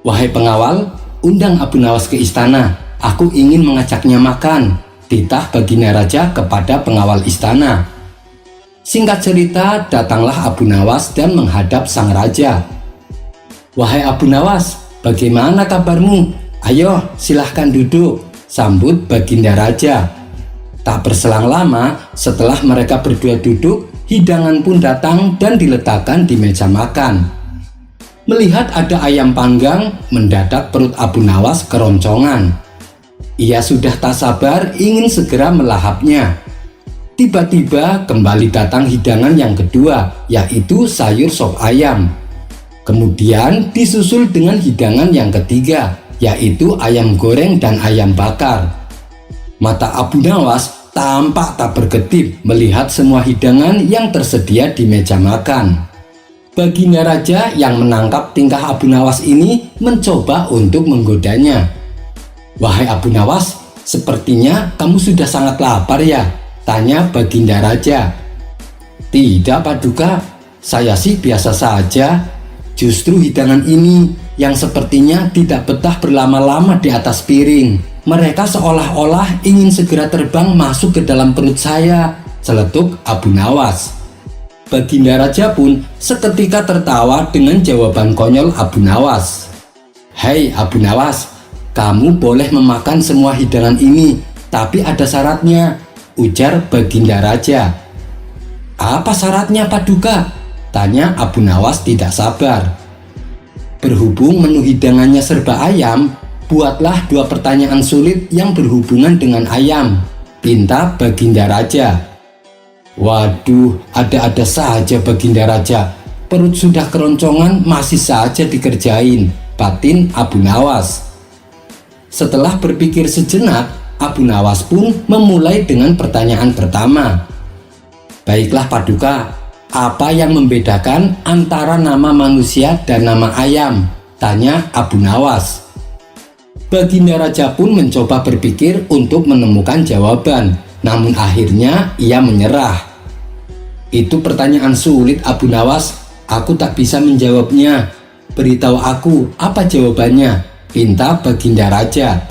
Wahai pengawal, undang Abu Nawas ke istana. Aku ingin mengajaknya makan, titah Baginda Raja kepada pengawal istana. Singkat cerita, datanglah Abu Nawas dan menghadap sang raja. Wahai Abu Nawas, bagaimana kabarmu? Ayo, silahkan duduk, sambut Baginda Raja. Tak berselang lama, setelah mereka berdua duduk, hidangan pun datang dan diletakkan di meja makan. Melihat ada ayam panggang, mendadak perut Abu Nawas keroncongan. Ia sudah tak sabar ingin segera melahapnya. Tiba-tiba kembali datang hidangan yang kedua, yaitu sayur sop ayam. Kemudian disusul dengan hidangan yang ketiga, yaitu ayam goreng dan ayam bakar. Mata Abu Nawas tampak tak berkedip melihat semua hidangan yang tersedia di meja makan. Baginda Raja yang menangkap tingkah Abu Nawas ini mencoba untuk menggodanya. Wahai Abu Nawas, sepertinya kamu sudah sangat lapar ya? Tanya Baginda Raja. Tidak Paduka, saya sih biasa saja. Justru hidangan ini yang sepertinya tidak betah berlama-lama di atas piring. Mereka seolah-olah ingin segera terbang masuk ke dalam perut saya, celetuk Abu Nawas. Baginda Raja pun seketika tertawa dengan jawaban konyol Abu Nawas. Hei Abu Nawas, kamu boleh memakan semua hidangan ini, tapi ada syaratnya, ujar Baginda Raja. Apa syaratnya Paduka? Tanya Abu Nawas tidak sabar. Berhubung menu hidangannya serba ayam, buatlah 2 pertanyaan sulit yang berhubungan dengan ayam, pinta Baginda Raja. Waduh, ada-ada saja Baginda Raja. Perut sudah keroncongan masih saja dikerjain, batin Abu Nawas. Setelah berpikir sejenak, Abu Nawas pun memulai dengan pertanyaan pertama. Baiklah Paduka, apa yang membedakan antara nama manusia dan nama ayam? Tanya Abu Nawas. Baginda Raja pun mencoba berpikir untuk menemukan jawaban, namun akhirnya ia menyerah. Itu pertanyaan sulit Abu Nawas, aku tak bisa menjawabnya. Beritahu aku apa jawabannya, pinta Baginda Raja.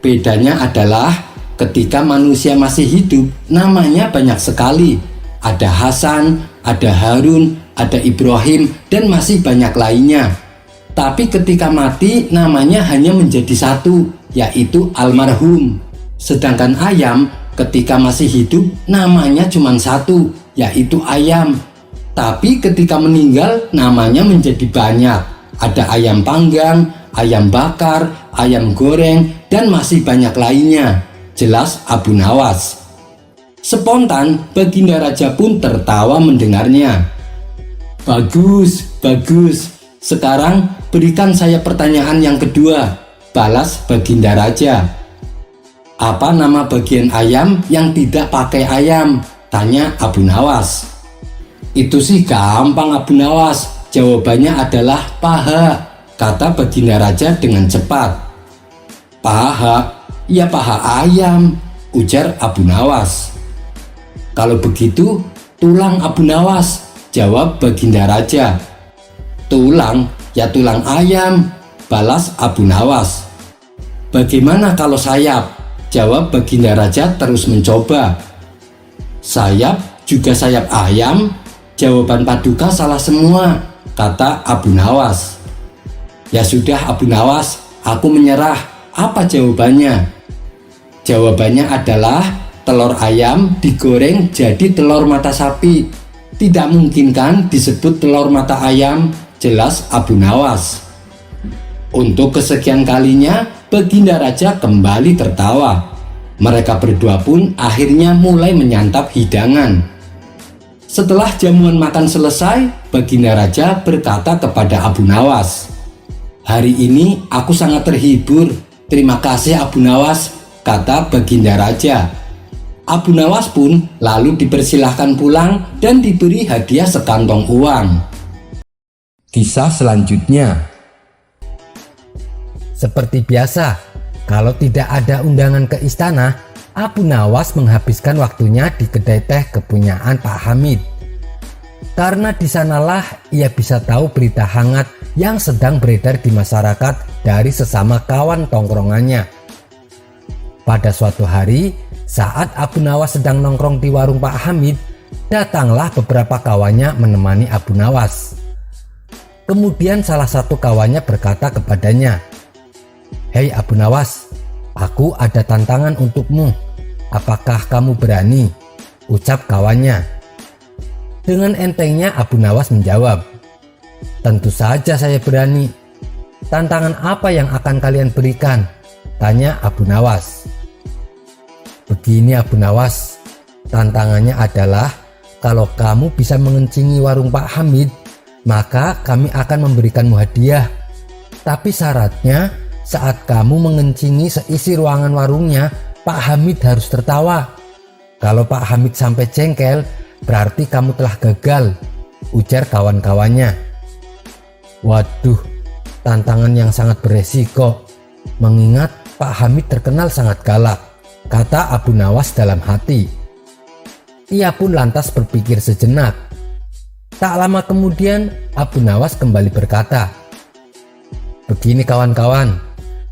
Bedanya adalah ketika manusia masih hidup, namanya banyak sekali. Ada Hasan, ada Harun, ada Ibrahim, dan masih banyak lainnya. Tapi ketika mati, namanya hanya menjadi satu, yaitu almarhum. Sedangkan ayam, ketika masih hidup, namanya cuma satu, yaitu ayam. Tapi ketika meninggal, namanya menjadi banyak. Ada ayam panggang, ayam bakar, ayam goreng, dan masih banyak lainnya, jelas Abu Nawas. Spontan, Baginda Raja pun tertawa mendengarnya. Bagus, bagus. Sekarang berikan saya pertanyaan yang kedua, balas Baginda Raja. Apa nama bagian ayam yang tidak pakai ayam? Tanya Abu Nawas. Itu sih gampang Abu Nawas, jawabannya adalah paha, kata Baginda Raja dengan cepat. Paha? Ya paha ayam, ujar Abu Nawas. Kalau begitu, tulang Abu Nawas, jawab Baginda Raja. Tulang? Ya tulang ayam, balas Abu Nawas. Bagaimana kalau sayap? Jawab Baginda Raja terus mencoba. Sayap juga sayap ayam? Jawaban Paduka salah semua, kata Abu Nawas. Ya sudah Abu Nawas, aku menyerah. Apa jawabannya? Jawabannya adalah telur ayam digoreng jadi telur mata sapi. Tidak mungkin kan disebut telur mata ayam, jelas Abu Nawas. Untuk kesekian kalinya, Baginda Raja kembali tertawa. Mereka berdua pun akhirnya mulai menyantap hidangan. Setelah jamuan makan selesai, Baginda Raja berkata kepada Abu Nawas, "Hari ini aku sangat terhibur. Terima kasih Abu Nawas," kata Baginda Raja. Abu Nawas pun lalu dipersilahkan pulang dan diberi hadiah sekantong uang. Kisah selanjutnya. Seperti biasa, kalau tidak ada undangan ke istana, Abu Nawas menghabiskan waktunya di kedai teh kepunyaan Pak Hamid. Karena di sanalah ia bisa tahu berita hangat yang sedang beredar di masyarakat dari sesama kawan tongkrongannya. Pada suatu hari, saat Abu Nawas sedang nongkrong di warung Pak Hamid, datanglah beberapa kawannya menemani Abu Nawas. Kemudian salah satu kawannya berkata kepadanya, "Hei Abu Nawas, aku ada tantangan untukmu. Apakah kamu berani?" ucap kawannya. Dengan entengnya Abu Nawas menjawab, "Tentu saja saya berani. Tantangan apa yang akan kalian berikan?" tanya Abu Nawas. "Begini Abu Nawas, tantangannya adalah kalau kamu bisa mengencingi warung Pak Hamid, maka kami akan memberikanmu hadiah. Tapi syaratnya, saat kamu mengencingi seisi ruangan warungnya, Pak Hamid harus tertawa. Kalau Pak Hamid sampai jengkel, berarti kamu telah gagal," ujar kawan-kawannya. Waduh, tantangan yang sangat beresiko. Mengingat Pak Hamid terkenal sangat galak, kata Abu Nawas dalam hati. Ia pun lantas berpikir sejenak. Tak lama kemudian Abu Nawas kembali berkata, "Begini kawan-kawan,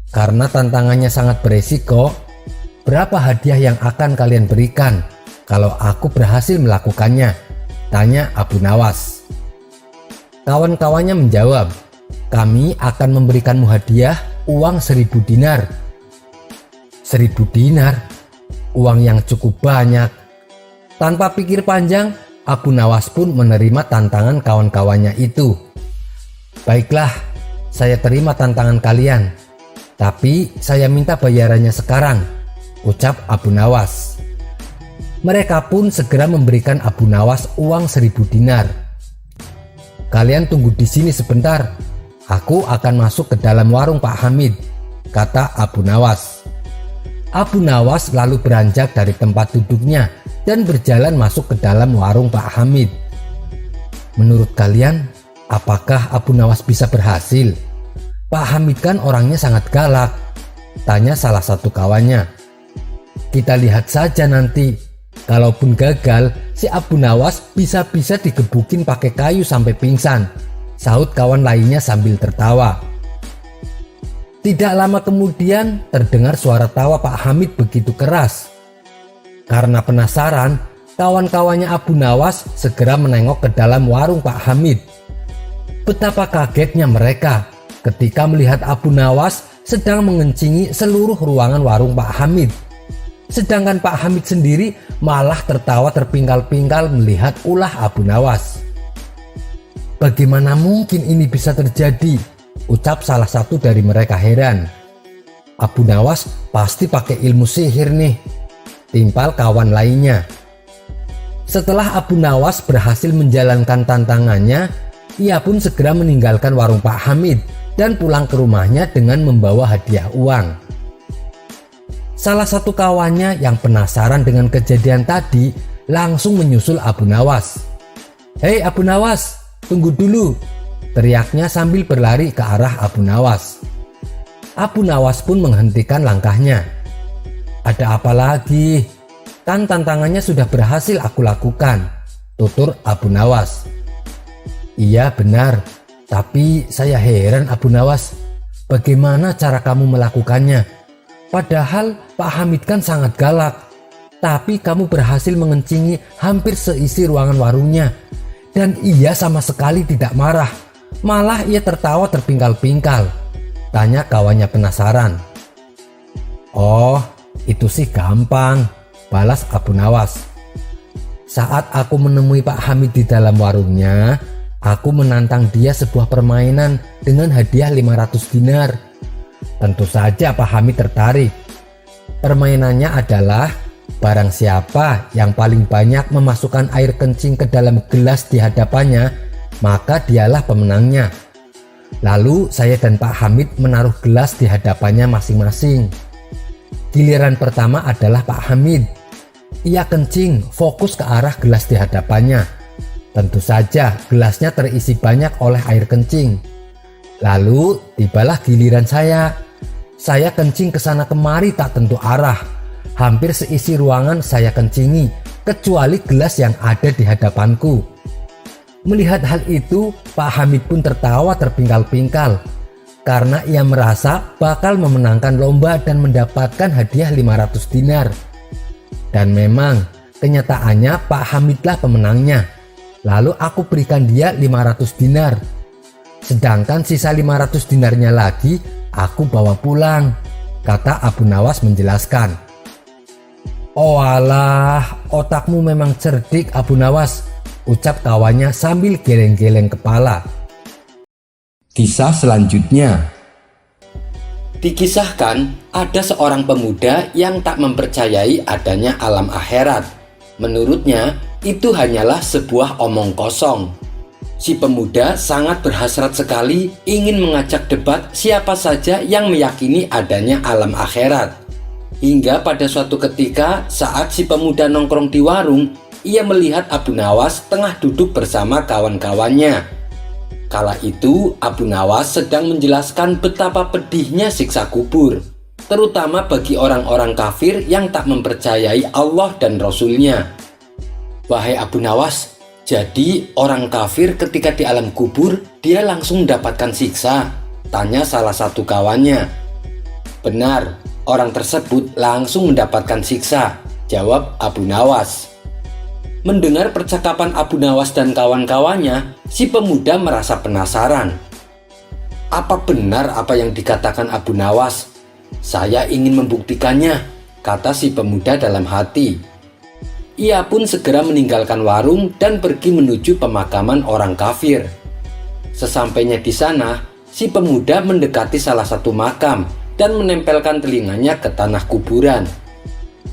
karena tantangannya sangat beresiko, berapa hadiah yang akan kalian berikan kalau aku berhasil melakukannya?" tanya Abu Nawas. Kawan-kawannya menjawab, "Kami akan memberikanmu hadiah uang 1.000 dinar. 1.000 dinar? Uang yang cukup banyak." Tanpa pikir panjang, Abu Nawas pun menerima tantangan kawan-kawannya itu. "Baiklah, saya terima tantangan kalian. Tapi saya minta bayarannya sekarang," ucap Abu Nawas. Mereka pun segera memberikan Abu Nawas uang 1.000 dinar. "Kalian tunggu di sini sebentar. Aku akan masuk ke dalam warung Pak Hamid," kata Abu Nawas. Abu Nawas lalu beranjak dari tempat duduknya dan berjalan masuk ke dalam warung Pak Hamid. "Menurut kalian, apakah Abu Nawas bisa berhasil? Pak Hamid kan orangnya sangat galak," tanya salah satu kawannya. "Kita lihat saja nanti. Kalaupun gagal, si Abu Nawas bisa-bisa digebukin pakai kayu sampai pingsan," sahut kawan lainnya sambil tertawa. Tidak lama kemudian terdengar suara tawa Pak Hamid begitu keras. Karena penasaran, kawan-kawannya Abu Nawas segera menengok ke dalam warung Pak Hamid. Betapa kagetnya mereka ketika melihat Abu Nawas sedang mengencingi seluruh ruangan warung Pak Hamid. Sedangkan Pak Hamid sendiri malah tertawa terpingkal-pingkal melihat ulah Abu Nawas. "Bagaimana mungkin ini bisa terjadi?" ucap salah satu dari mereka heran. "Abu Nawas pasti pakai ilmu sihir nih," timpal kawan lainnya. Setelah Abu Nawas berhasil menjalankan tantangannya, ia pun segera meninggalkan warung Pak Hamid dan pulang ke rumahnya dengan membawa hadiah uang. Salah satu kawannya yang penasaran dengan kejadian tadi langsung menyusul Abu Nawas. "Hei Abu Nawas, tunggu dulu," teriaknya sambil berlari ke arah Abu Nawas. Abu Nawas pun menghentikan langkahnya. "Ada apa lagi? Kan tantangannya sudah berhasil aku lakukan," tutur Abu Nawas. "Iya benar, tapi saya heran Abu Nawas, bagaimana cara kamu melakukannya? Padahal Pak Hamid kan sangat galak, tapi kamu berhasil mengencingi hampir seisi ruangan warungnya. Dan ia sama sekali tidak marah, malah ia tertawa terpingkal-pingkal," tanya kawannya penasaran. "Oh, itu sih gampang," balas Abu Nawas. "Saat aku menemui Pak Hamid di dalam warungnya, aku menantang dia sebuah permainan dengan hadiah 500 dinar. Tentu saja Pak Hamid tertarik. Permainannya adalah barang siapa yang paling banyak memasukkan air kencing ke dalam gelas di hadapannya, maka dialah pemenangnya. Lalu saya dan Pak Hamid menaruh gelas di hadapannya masing-masing. Giliran pertama adalah Pak Hamid. Ia kencing fokus ke arah gelas di hadapannya. Tentu saja gelasnya terisi banyak oleh air kencing. Lalu tibalah giliran saya. Saya kencing ke sana kemari tak tentu arah. Hampir seisi ruangan saya kencingi, kecuali gelas yang ada di hadapanku." Melihat hal itu, Pak Hamid pun tertawa terpingkal-pingkal karena ia merasa bakal memenangkan lomba dan mendapatkan hadiah 500 dinar. Dan memang kenyataannya Pak Hamidlah pemenangnya. Lalu aku berikan dia 500 dinar. Sedangkan sisa 500 dinarnya lagi aku bawa pulang, kata Abu Nawas menjelaskan. "Oh alah, otakmu memang cerdik Abu Nawas," ucap kawannya sambil geleng-geleng kepala. Kisah selanjutnya. Dikisahkan ada seorang pemuda yang tak mempercayai adanya alam akhirat. Menurutnya itu hanyalah sebuah omong kosong. Si pemuda sangat berhasrat sekali ingin mengajak debat siapa saja yang meyakini adanya alam akhirat. Hingga pada suatu ketika saat si pemuda nongkrong di warung, ia melihat Abu Nawas tengah duduk bersama kawan-kawannya. Kala itu Abu Nawas sedang menjelaskan betapa pedihnya siksa kubur, terutama bagi orang-orang kafir yang tak mempercayai Allah dan Rasul-Nya. "Wahai Abu Nawas, jadi orang kafir ketika di alam kubur dia langsung mendapatkan siksa?" tanya salah satu kawannya. "Benar, orang tersebut langsung mendapatkan siksa," jawab Abu Nawas. Mendengar percakapan Abu Nawas dan kawan-kawannya, si pemuda merasa penasaran. "Apa benar apa yang dikatakan Abu Nawas? Saya ingin membuktikannya," kata si pemuda dalam hati. Ia pun segera meninggalkan warung dan pergi menuju pemakaman orang kafir. Sesampainya di sana, si pemuda mendekati salah satu makam dan menempelkan telinganya ke tanah kuburan.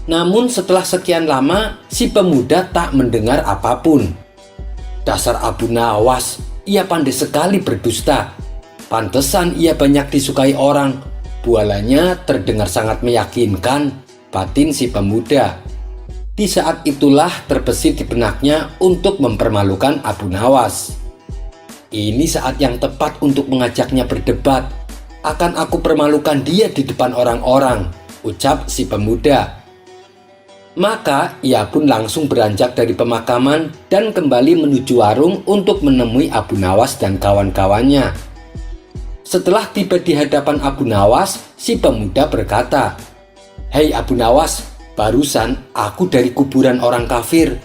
Namun setelah sekian lama, si pemuda tak mendengar apapun. "Dasar Abu Nawas, ia pandai sekali berdusta. Pantesan ia banyak disukai orang. Bualannya terdengar sangat meyakinkan," batin si pemuda. Di saat itulah terbesit di benaknya untuk mempermalukan Abu Nawas. "Ini saat yang tepat untuk mengajaknya berdebat. Akan aku permalukan dia di depan orang-orang," ucap si pemuda. Maka ia pun langsung beranjak dari pemakaman dan kembali menuju warung untuk menemui Abu Nawas dan kawan-kawannya. Setelah tiba di hadapan Abu Nawas, si pemuda berkata, "Hei Abu Nawas, barusan aku dari kuburan orang kafir.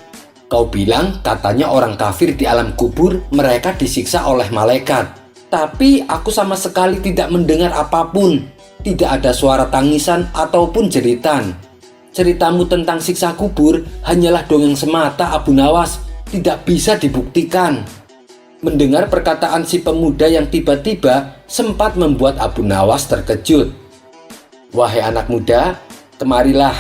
Kau bilang katanya orang kafir di alam kubur mereka disiksa oleh malaikat. Tapi aku sama sekali tidak mendengar apapun. Tidak ada suara tangisan ataupun jeritan. Ceritamu tentang siksa kubur hanyalah dongeng semata Abu Nawas, tidak bisa dibuktikan." Mendengar perkataan si pemuda yang tiba-tiba sempat membuat Abu Nawas terkejut. "Wahai anak muda, kemarilah,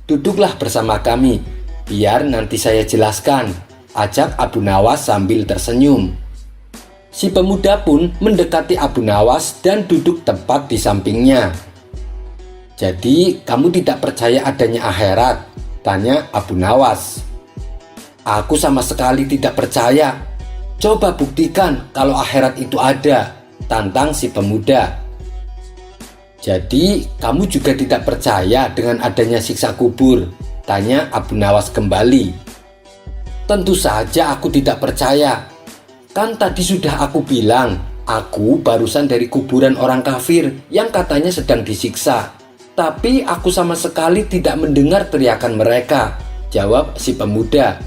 duduklah bersama kami, biar nanti saya jelaskan," ajak Abu Nawas sambil tersenyum. Si pemuda pun mendekati Abu Nawas dan duduk tepat di sampingnya. "Jadi kamu tidak percaya adanya akhirat?" tanya Abu Nawas. "Aku sama sekali tidak percaya." "Coba buktikan kalau akhirat itu ada," tantang si pemuda. "Jadi kamu juga tidak percaya dengan adanya siksa kubur?" tanya Abu Nawas kembali. "Tentu saja aku tidak percaya. Kan tadi sudah aku bilang, aku barusan dari kuburan orang kafir yang katanya sedang disiksa. Tapi aku sama sekali tidak mendengar teriakan mereka," jawab si pemuda.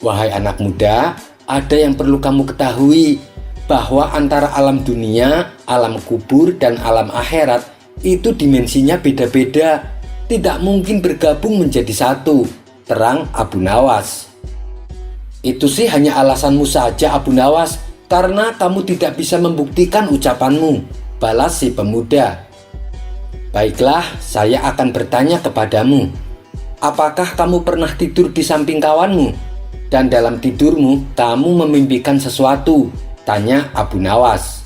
"Wahai anak muda, ada yang perlu kamu ketahui, bahwa antara alam dunia, alam kubur, dan alam akhirat itu dimensinya beda-beda, tidak mungkin bergabung menjadi satu," terang Abu Nawas. "Itu sih hanya alasanmu saja, Abu Nawas, karena kamu tidak bisa membuktikan ucapanmu," balas si pemuda. "Baiklah, saya akan bertanya kepadamu. Apakah kamu pernah tidur di samping kawanmu? Dan dalam tidurmu, kamu memimpikan sesuatu?" tanya Abu Nawas.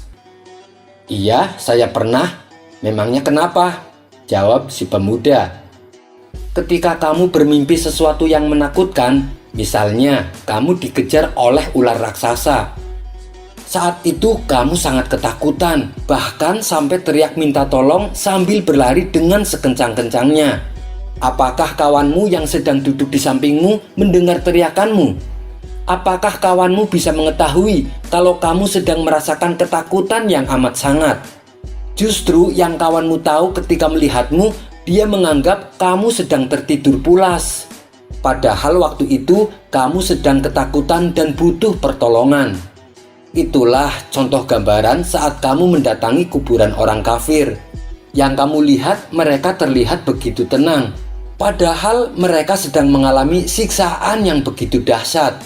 "Iya, saya pernah." "Memangnya kenapa?" jawab si pemuda. "Ketika kamu bermimpi sesuatu yang menakutkan, misalnya kamu dikejar oleh ular raksasa. Saat itu kamu sangat ketakutan, bahkan sampai teriak minta tolong sambil berlari dengan sekencang-kencangnya. Apakah kawanmu yang sedang duduk di sampingmu mendengar teriakanmu? Apakah kawanmu bisa mengetahui kalau kamu sedang merasakan ketakutan yang amat sangat? Justru yang kawanmu tahu ketika melihatmu, dia menganggap kamu sedang tertidur pulas. Padahal waktu itu kamu sedang ketakutan dan butuh pertolongan. Itulah contoh gambaran saat kamu mendatangi kuburan orang kafir. Yang kamu lihat, mereka terlihat begitu tenang, padahal mereka sedang mengalami siksaan yang begitu dahsyat,"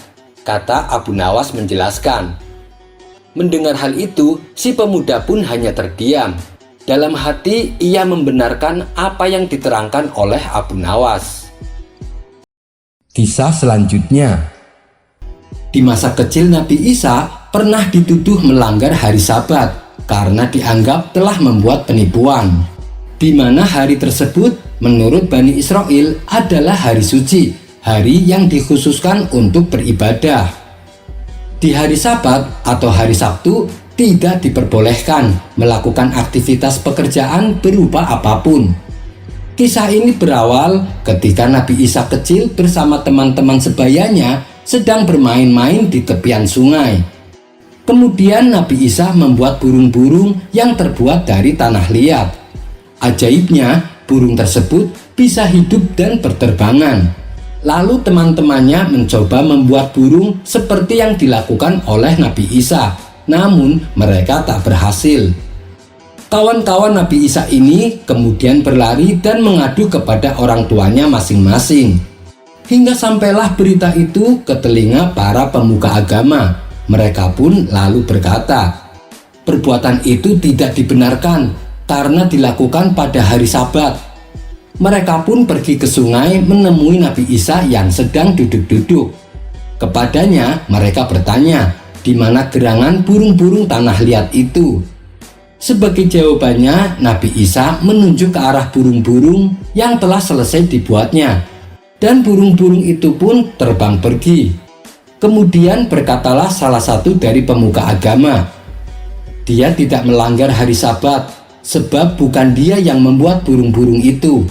kata Abu Nawas menjelaskan. Mendengar hal itu, si pemuda pun hanya terdiam. Dalam hati ia membenarkan apa yang diterangkan oleh Abu Nawas. Kisah selanjutnya. Di masa kecil Nabi Isa pernah dituduh melanggar hari Sabat karena dianggap telah membuat penipuan, di mana hari tersebut menurut Bani Israel adalah hari suci, hari yang dikhususkan untuk beribadah. Di hari Sabat atau hari Sabtu tidak diperbolehkan melakukan aktivitas pekerjaan berupa apapun. Kisah ini berawal ketika Nabi Isa kecil bersama teman-teman sebayanya sedang bermain-main di tepian sungai. Kemudian Nabi Isa membuat burung-burung yang terbuat dari tanah liat. Ajaibnya, burung tersebut bisa hidup dan berterbangan. Lalu teman-temannya mencoba membuat burung seperti yang dilakukan oleh Nabi Isa, namun mereka tak berhasil. Kawan-kawan Nabi Isa ini kemudian berlari dan mengadu kepada orang tuanya masing-masing. Hingga sampailah berita itu ke telinga para pemuka agama. Mereka pun lalu berkata, perbuatan itu tidak dibenarkan karena dilakukan pada hari Sabat. Mereka pun pergi ke sungai menemui Nabi Isa yang sedang duduk-duduk. Kepadanya mereka bertanya, di mana gerangan burung-burung tanah liat itu? Sebagai jawabannya, Nabi Isa menunjuk ke arah burung-burung yang telah selesai dibuatnya. Dan burung-burung itu pun terbang pergi. Kemudian berkatalah salah satu dari pemuka agama, dia tidak melanggar hari Sabat, sebab bukan dia yang membuat burung-burung itu.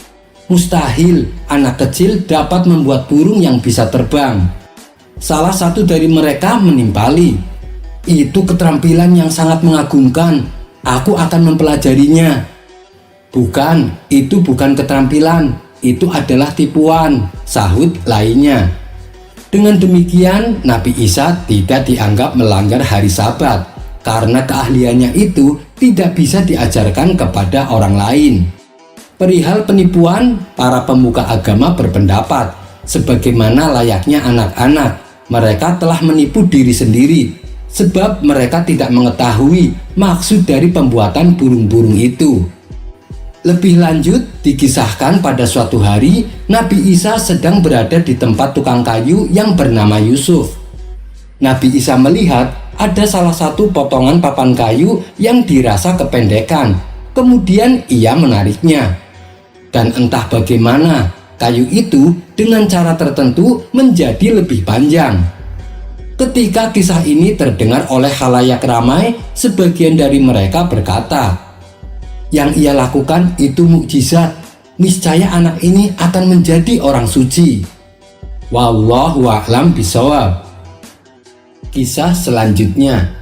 Mustahil anak kecil dapat membuat burung yang bisa terbang. Salah satu dari mereka menimpali, itu keterampilan yang sangat mengagumkan, aku akan mempelajarinya. Bukan, itu bukan keterampilan, itu adalah tipuan, sahut lainnya. Dengan demikian, Nabi Isa tidak dianggap melanggar hari Sabat karena keahliannya itu tidak bisa diajarkan kepada orang lain. Perihal penipuan, para pemuka agama berpendapat, sebagaimana layaknya anak-anak, mereka telah menipu diri sendiri, sebab mereka tidak mengetahui maksud dari pembuatan burung-burung itu. Lebih lanjut, dikisahkan pada suatu hari, Nabi Isa sedang berada di tempat tukang kayu yang bernama Yusuf. Nabi Isa melihat ada salah satu potongan papan kayu yang dirasa kependekan. Kemudian ia menariknya. Dan entah bagaimana, kayu itu dengan cara tertentu menjadi lebih panjang. Ketika kisah ini terdengar oleh khalayak ramai, sebagian dari mereka berkata, "Yang ia lakukan itu mukjizat. Niscaya anak ini akan menjadi orang suci." Wallahu a'lam bishawab. Kisah selanjutnya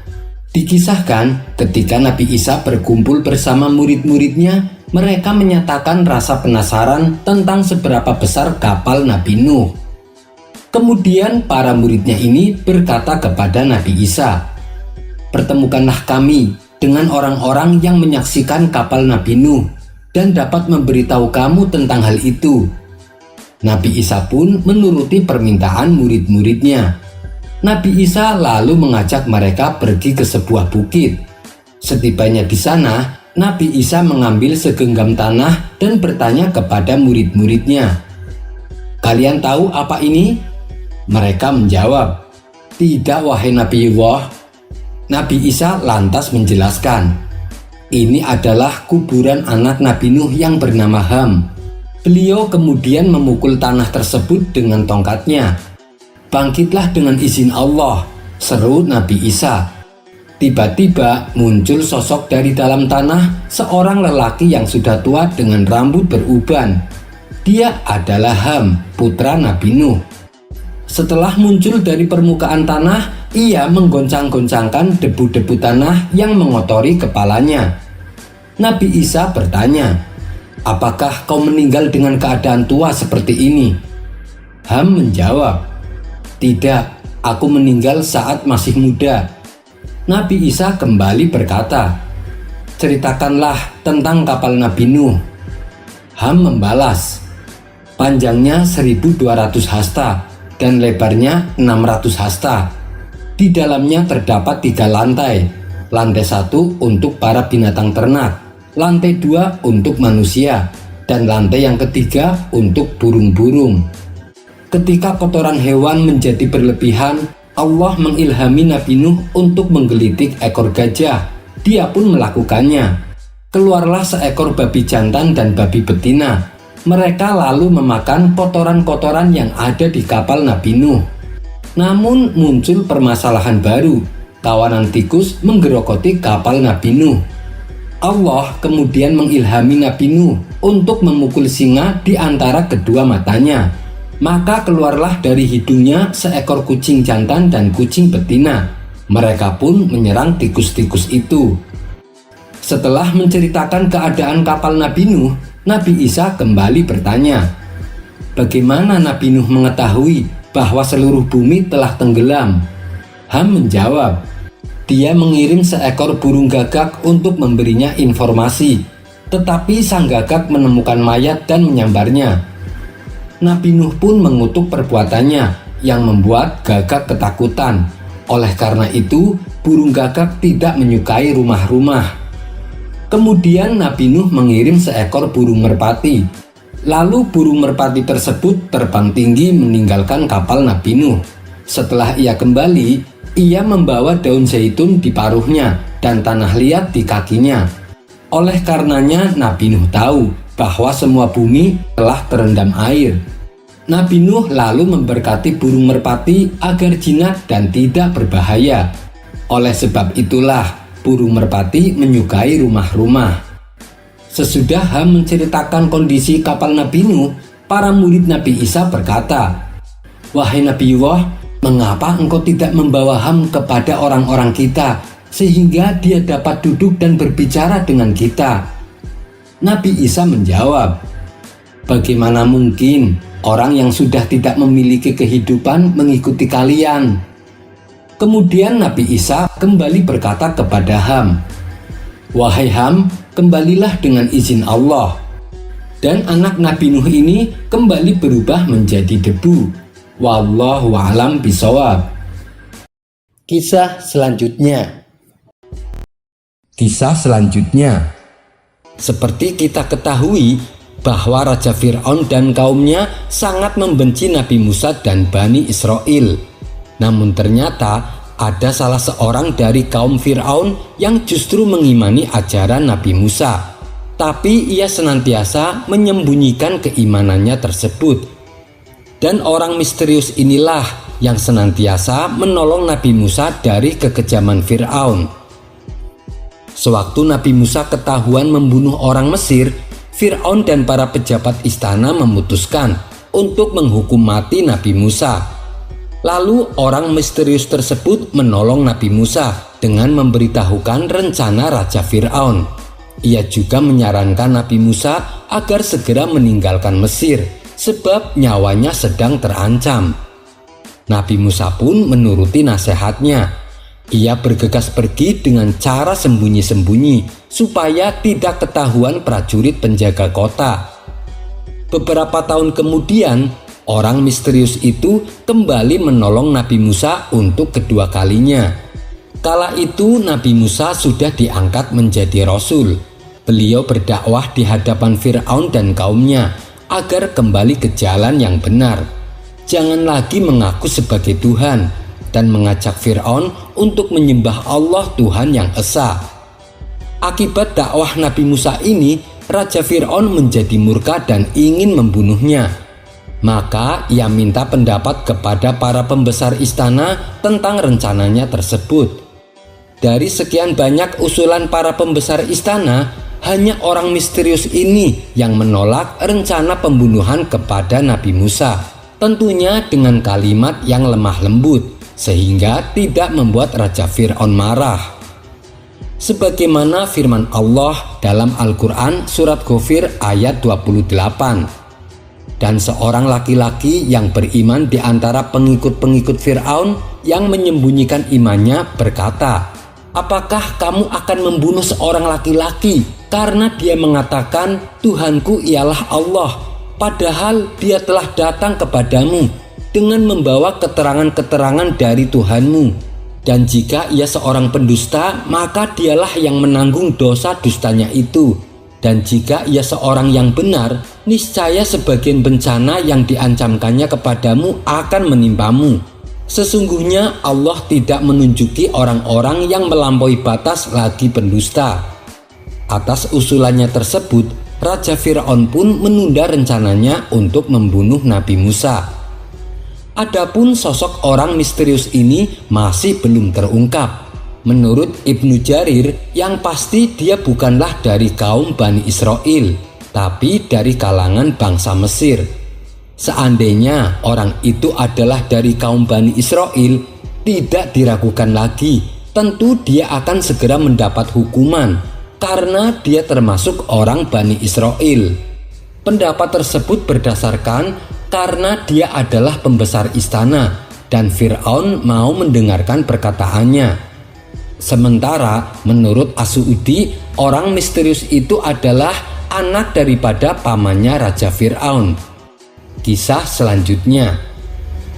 dikisahkan ketika Nabi Isa berkumpul bersama murid-muridnya, mereka menyatakan rasa penasaran tentang seberapa besar kapal Nabi Nuh. Kemudian para muridnya ini berkata kepada Nabi Isa, "Pertemukanlah kami dengan orang-orang yang menyaksikan kapal Nabi Nuh dan dapat memberitahu kamu tentang hal itu." Nabi Isa pun menuruti permintaan murid-muridnya. Nabi Isa lalu mengajak mereka pergi ke sebuah bukit. Setibanya di sana, Nabi Isa mengambil segenggam tanah dan bertanya kepada murid-muridnya, "Kalian tahu apa ini?" Mereka menjawab, "Tidak, wahai Nabiullah." Nabi Isa lantas menjelaskan, "Ini adalah kuburan anak Nabi Nuh yang bernama Ham." Beliau kemudian memukul tanah tersebut dengan tongkatnya. "Bangkitlah dengan izin Allah," seru Nabi Isa. Tiba-tiba muncul sosok dari dalam tanah, seorang lelaki yang sudah tua dengan rambut beruban. Dia adalah Ham, putra Nabi Nuh. Setelah muncul dari permukaan tanah, ia menggoncang-goncangkan debu-debu tanah yang mengotori kepalanya. Nabi Isa bertanya, "Apakah kau meninggal dengan keadaan tua seperti ini?" Ham menjawab, "Tidak, aku meninggal saat masih muda." Nabi Isa kembali berkata, "Ceritakanlah tentang kapal Nabi Nuh." Ham membalas, "Panjangnya 1200 hasta dan lebarnya 600 hasta. Di dalamnya terdapat 3 lantai. Lantai 1 untuk para binatang ternak, lantai 2 untuk manusia, dan lantai yang ketiga untuk burung-burung. Ketika kotoran hewan menjadi berlebihan, Allah mengilhami Nabi Nuh untuk menggelitik ekor gajah. Dia pun melakukannya. Keluarlah seekor babi jantan dan babi betina. Mereka lalu memakan kotoran-kotoran yang ada di kapal Nabi Nuh. Namun muncul permasalahan baru. Kawanan tikus menggerogoti kapal Nabi Nuh. Allah kemudian mengilhami Nabi Nuh untuk memukul singa di antara kedua matanya. Maka keluarlah dari hidungnya seekor kucing jantan dan kucing betina. Mereka pun menyerang tikus-tikus itu. Setelah menceritakan keadaan kapal Nabi Nuh, Nabi Isa kembali bertanya, "Bagaimana Nabi Nuh mengetahui bahwa seluruh bumi telah tenggelam?" Ham menjawab, "Dia mengirim seekor burung gagak untuk memberinya informasi, tetapi sang gagak menemukan mayat dan menyambarnya. Nabi Nuh pun mengutuk perbuatannya yang membuat gagak ketakutan. Oleh karena itu, burung gagak tidak menyukai rumah-rumah. Kemudian Nabi Nuh mengirim seekor burung merpati. Lalu burung merpati tersebut terbang tinggi meninggalkan kapal Nabi Nuh. Setelah ia kembali, ia membawa daun zaitun di paruhnya dan tanah liat di kakinya. Oleh karenanya Nabi Nuh tahu bahwa semua bumi telah terendam air. Nabi Nuh lalu memberkati burung merpati agar jinak dan tidak berbahaya. Oleh sebab itulah burung merpati menyukai rumah-rumah." Sesudah Ham menceritakan kondisi kapal Nabi Nuh, para murid Nabi Isa berkata, "Wahai Nabiullah, mengapa engkau tidak membawa Ham kepada orang-orang kita sehingga dia dapat duduk dan berbicara dengan kita?" Nabi Isa menjawab, "Bagaimana mungkin orang yang sudah tidak memiliki kehidupan mengikuti kalian?" Kemudian Nabi Isa kembali berkata kepada Ham, "Wahai Ham, kembalilah dengan izin Allah." Dan anak Nabi Nuh ini kembali berubah menjadi debu. Wallahu a'lam bishawab. Kisah selanjutnya. Seperti kita ketahui bahwa Raja Fir'aun dan kaumnya sangat membenci Nabi Musa dan Bani Israel. Namun ternyata ada salah seorang dari kaum Fir'aun yang justru mengimani ajaran Nabi Musa. Tapi ia senantiasa menyembunyikan keimanannya tersebut. Dan orang misterius inilah yang senantiasa menolong Nabi Musa dari kekejaman Fir'aun. Sewaktu Nabi Musa ketahuan membunuh orang Mesir, Fir'aun dan para pejabat istana memutuskan untuk menghukum mati Nabi Musa. Lalu orang misterius tersebut menolong Nabi Musa dengan memberitahukan rencana Raja Fir'aun. Ia juga menyarankan Nabi Musa agar segera meninggalkan Mesir sebab nyawanya sedang terancam. Nabi Musa pun menuruti nasihatnya. Ia bergegas pergi dengan cara sembunyi-sembunyi supaya tidak ketahuan prajurit penjaga kota. Beberapa tahun kemudian, orang misterius itu kembali menolong Nabi Musa untuk kedua kalinya. Kala itu Nabi Musa sudah diangkat menjadi rasul. Beliau berdakwah di hadapan Fir'aun dan kaumnya agar kembali ke jalan yang benar. Jangan lagi mengaku sebagai Tuhan dan mengajak Fir'aun untuk menyembah Allah Tuhan yang esa. Akibat dakwah Nabi Musa ini, Raja Fir'aun menjadi murka dan ingin membunuhnya. Maka ia minta pendapat kepada para pembesar istana tentang rencananya tersebut. Dari sekian banyak usulan para pembesar istana, hanya orang misterius ini yang menolak rencana pembunuhan kepada Nabi Musa. Tentunya dengan kalimat yang lemah lembut, sehingga tidak membuat Raja Fir'aun marah. Sebagaimana firman Allah dalam Al-Quran surat Ghafir ayat 28. Dan seorang laki-laki yang beriman di antara pengikut-pengikut Fir'aun yang menyembunyikan imannya berkata, "Apakah kamu akan membunuh seorang laki-laki karena dia mengatakan Tuhanku ialah Allah, padahal dia telah datang kepadamu dengan membawa keterangan-keterangan dari Tuhanmu? Dan jika ia seorang pendusta, maka dialah yang menanggung dosa dustanya itu. Dan jika ia seorang yang benar, niscaya sebagian bencana yang diancamkannya kepadamu akan menimpamu. Sesungguhnya Allah tidak menunjuki orang-orang yang melampaui batas lagi pendusta." Atas usulannya tersebut, Raja Fir'aun pun menunda rencananya untuk membunuh Nabi Musa. Adapun sosok orang misterius ini masih belum terungkap. Menurut Ibnu Jarir, yang pasti dia bukanlah dari kaum Bani Israel, tapi dari kalangan bangsa Mesir. Seandainya orang itu adalah dari kaum Bani Israel, tidak diragukan lagi, tentu dia akan segera mendapat hukuman karena dia termasuk orang Bani Israel. Pendapat tersebut berdasarkan karena dia adalah pembesar istana dan Fir'aun mau mendengarkan perkataannya. Sementara menurut As-Su'udi, orang misterius itu adalah anak daripada pamannya Raja Fir'aun. Kisah selanjutnya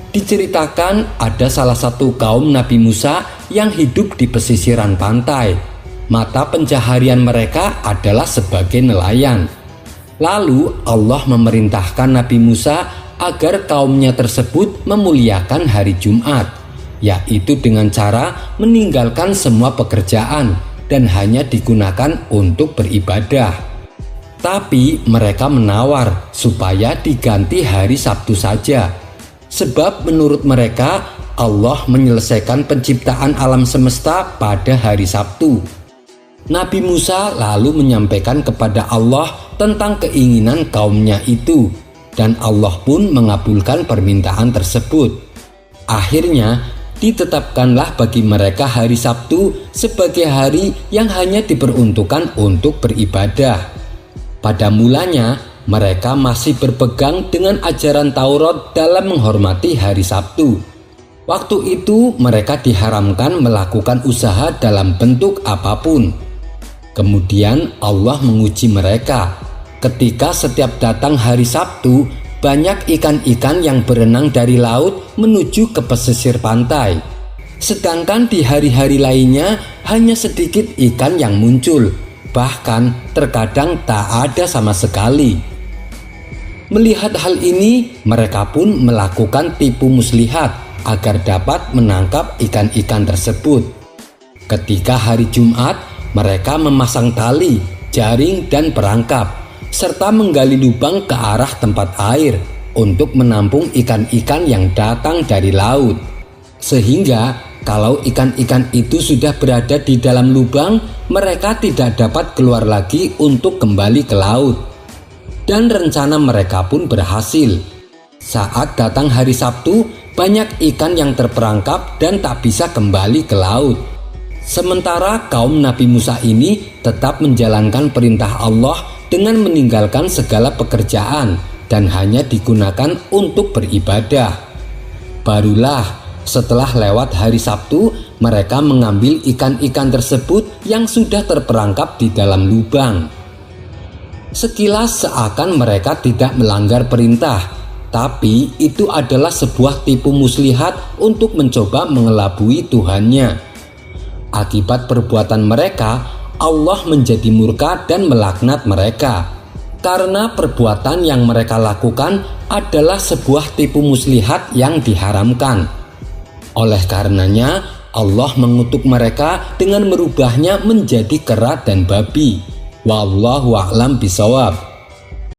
diceritakan ada salah satu kaum Nabi Musa yang hidup di pesisiran pantai. Mata pencaharian mereka adalah sebagai nelayan. Lalu Allah memerintahkan Nabi Musa agar kaumnya tersebut memuliakan hari Jumat, yaitu dengan cara meninggalkan semua pekerjaan dan hanya digunakan untuk beribadah. Tapi mereka menawar supaya diganti hari Sabtu saja, sebab menurut mereka Allah menyelesaikan penciptaan alam semesta pada hari Sabtu. Nabi Musa lalu menyampaikan kepada Allah tentang keinginan kaumnya itu, dan Allah pun mengabulkan permintaan tersebut. Akhirnya ditetapkanlah bagi mereka hari Sabtu sebagai hari yang hanya diperuntukkan untuk beribadah. Pada mulanya mereka masih berpegang dengan ajaran Taurat dalam menghormati hari Sabtu. Waktu itu mereka diharamkan melakukan usaha dalam bentuk apapun. Kemudian Allah menguji mereka. Ketika setiap datang hari Sabtu, banyak ikan-ikan yang berenang dari laut menuju ke pesisir pantai. Sedangkan di hari-hari lainnya hanya sedikit ikan yang muncul, bahkan terkadang tak ada sama sekali. Melihat hal ini, mereka pun melakukan tipu muslihat agar dapat menangkap ikan-ikan tersebut. Ketika hari Jumat, mereka memasang tali, jaring, dan perangkap, serta menggali lubang ke arah tempat air untuk menampung ikan-ikan yang datang dari laut. Sehingga kalau ikan-ikan itu sudah berada di dalam lubang, mereka tidak dapat keluar lagi untuk kembali ke laut. Dan rencana mereka pun berhasil. Saat datang hari Sabtu, banyak ikan yang terperangkap dan tak bisa kembali ke laut. Sementara kaum Nabi Musa ini tetap menjalankan perintah Allah dengan meninggalkan segala pekerjaan dan hanya digunakan untuk beribadah. Barulah setelah lewat hari Sabtu, mereka mengambil ikan-ikan tersebut yang sudah terperangkap di dalam lubang. Sekilas seakan mereka tidak melanggar perintah, tapi itu adalah sebuah tipu muslihat untuk mencoba mengelabui Tuhannya. Akibat perbuatan mereka, Allah menjadi murka dan melaknat mereka. Karena perbuatan yang mereka lakukan adalah sebuah tipu muslihat yang diharamkan. Oleh karenanya, Allah mengutuk mereka dengan merubahnya menjadi kera dan babi. Wallahu a'lam bishawab.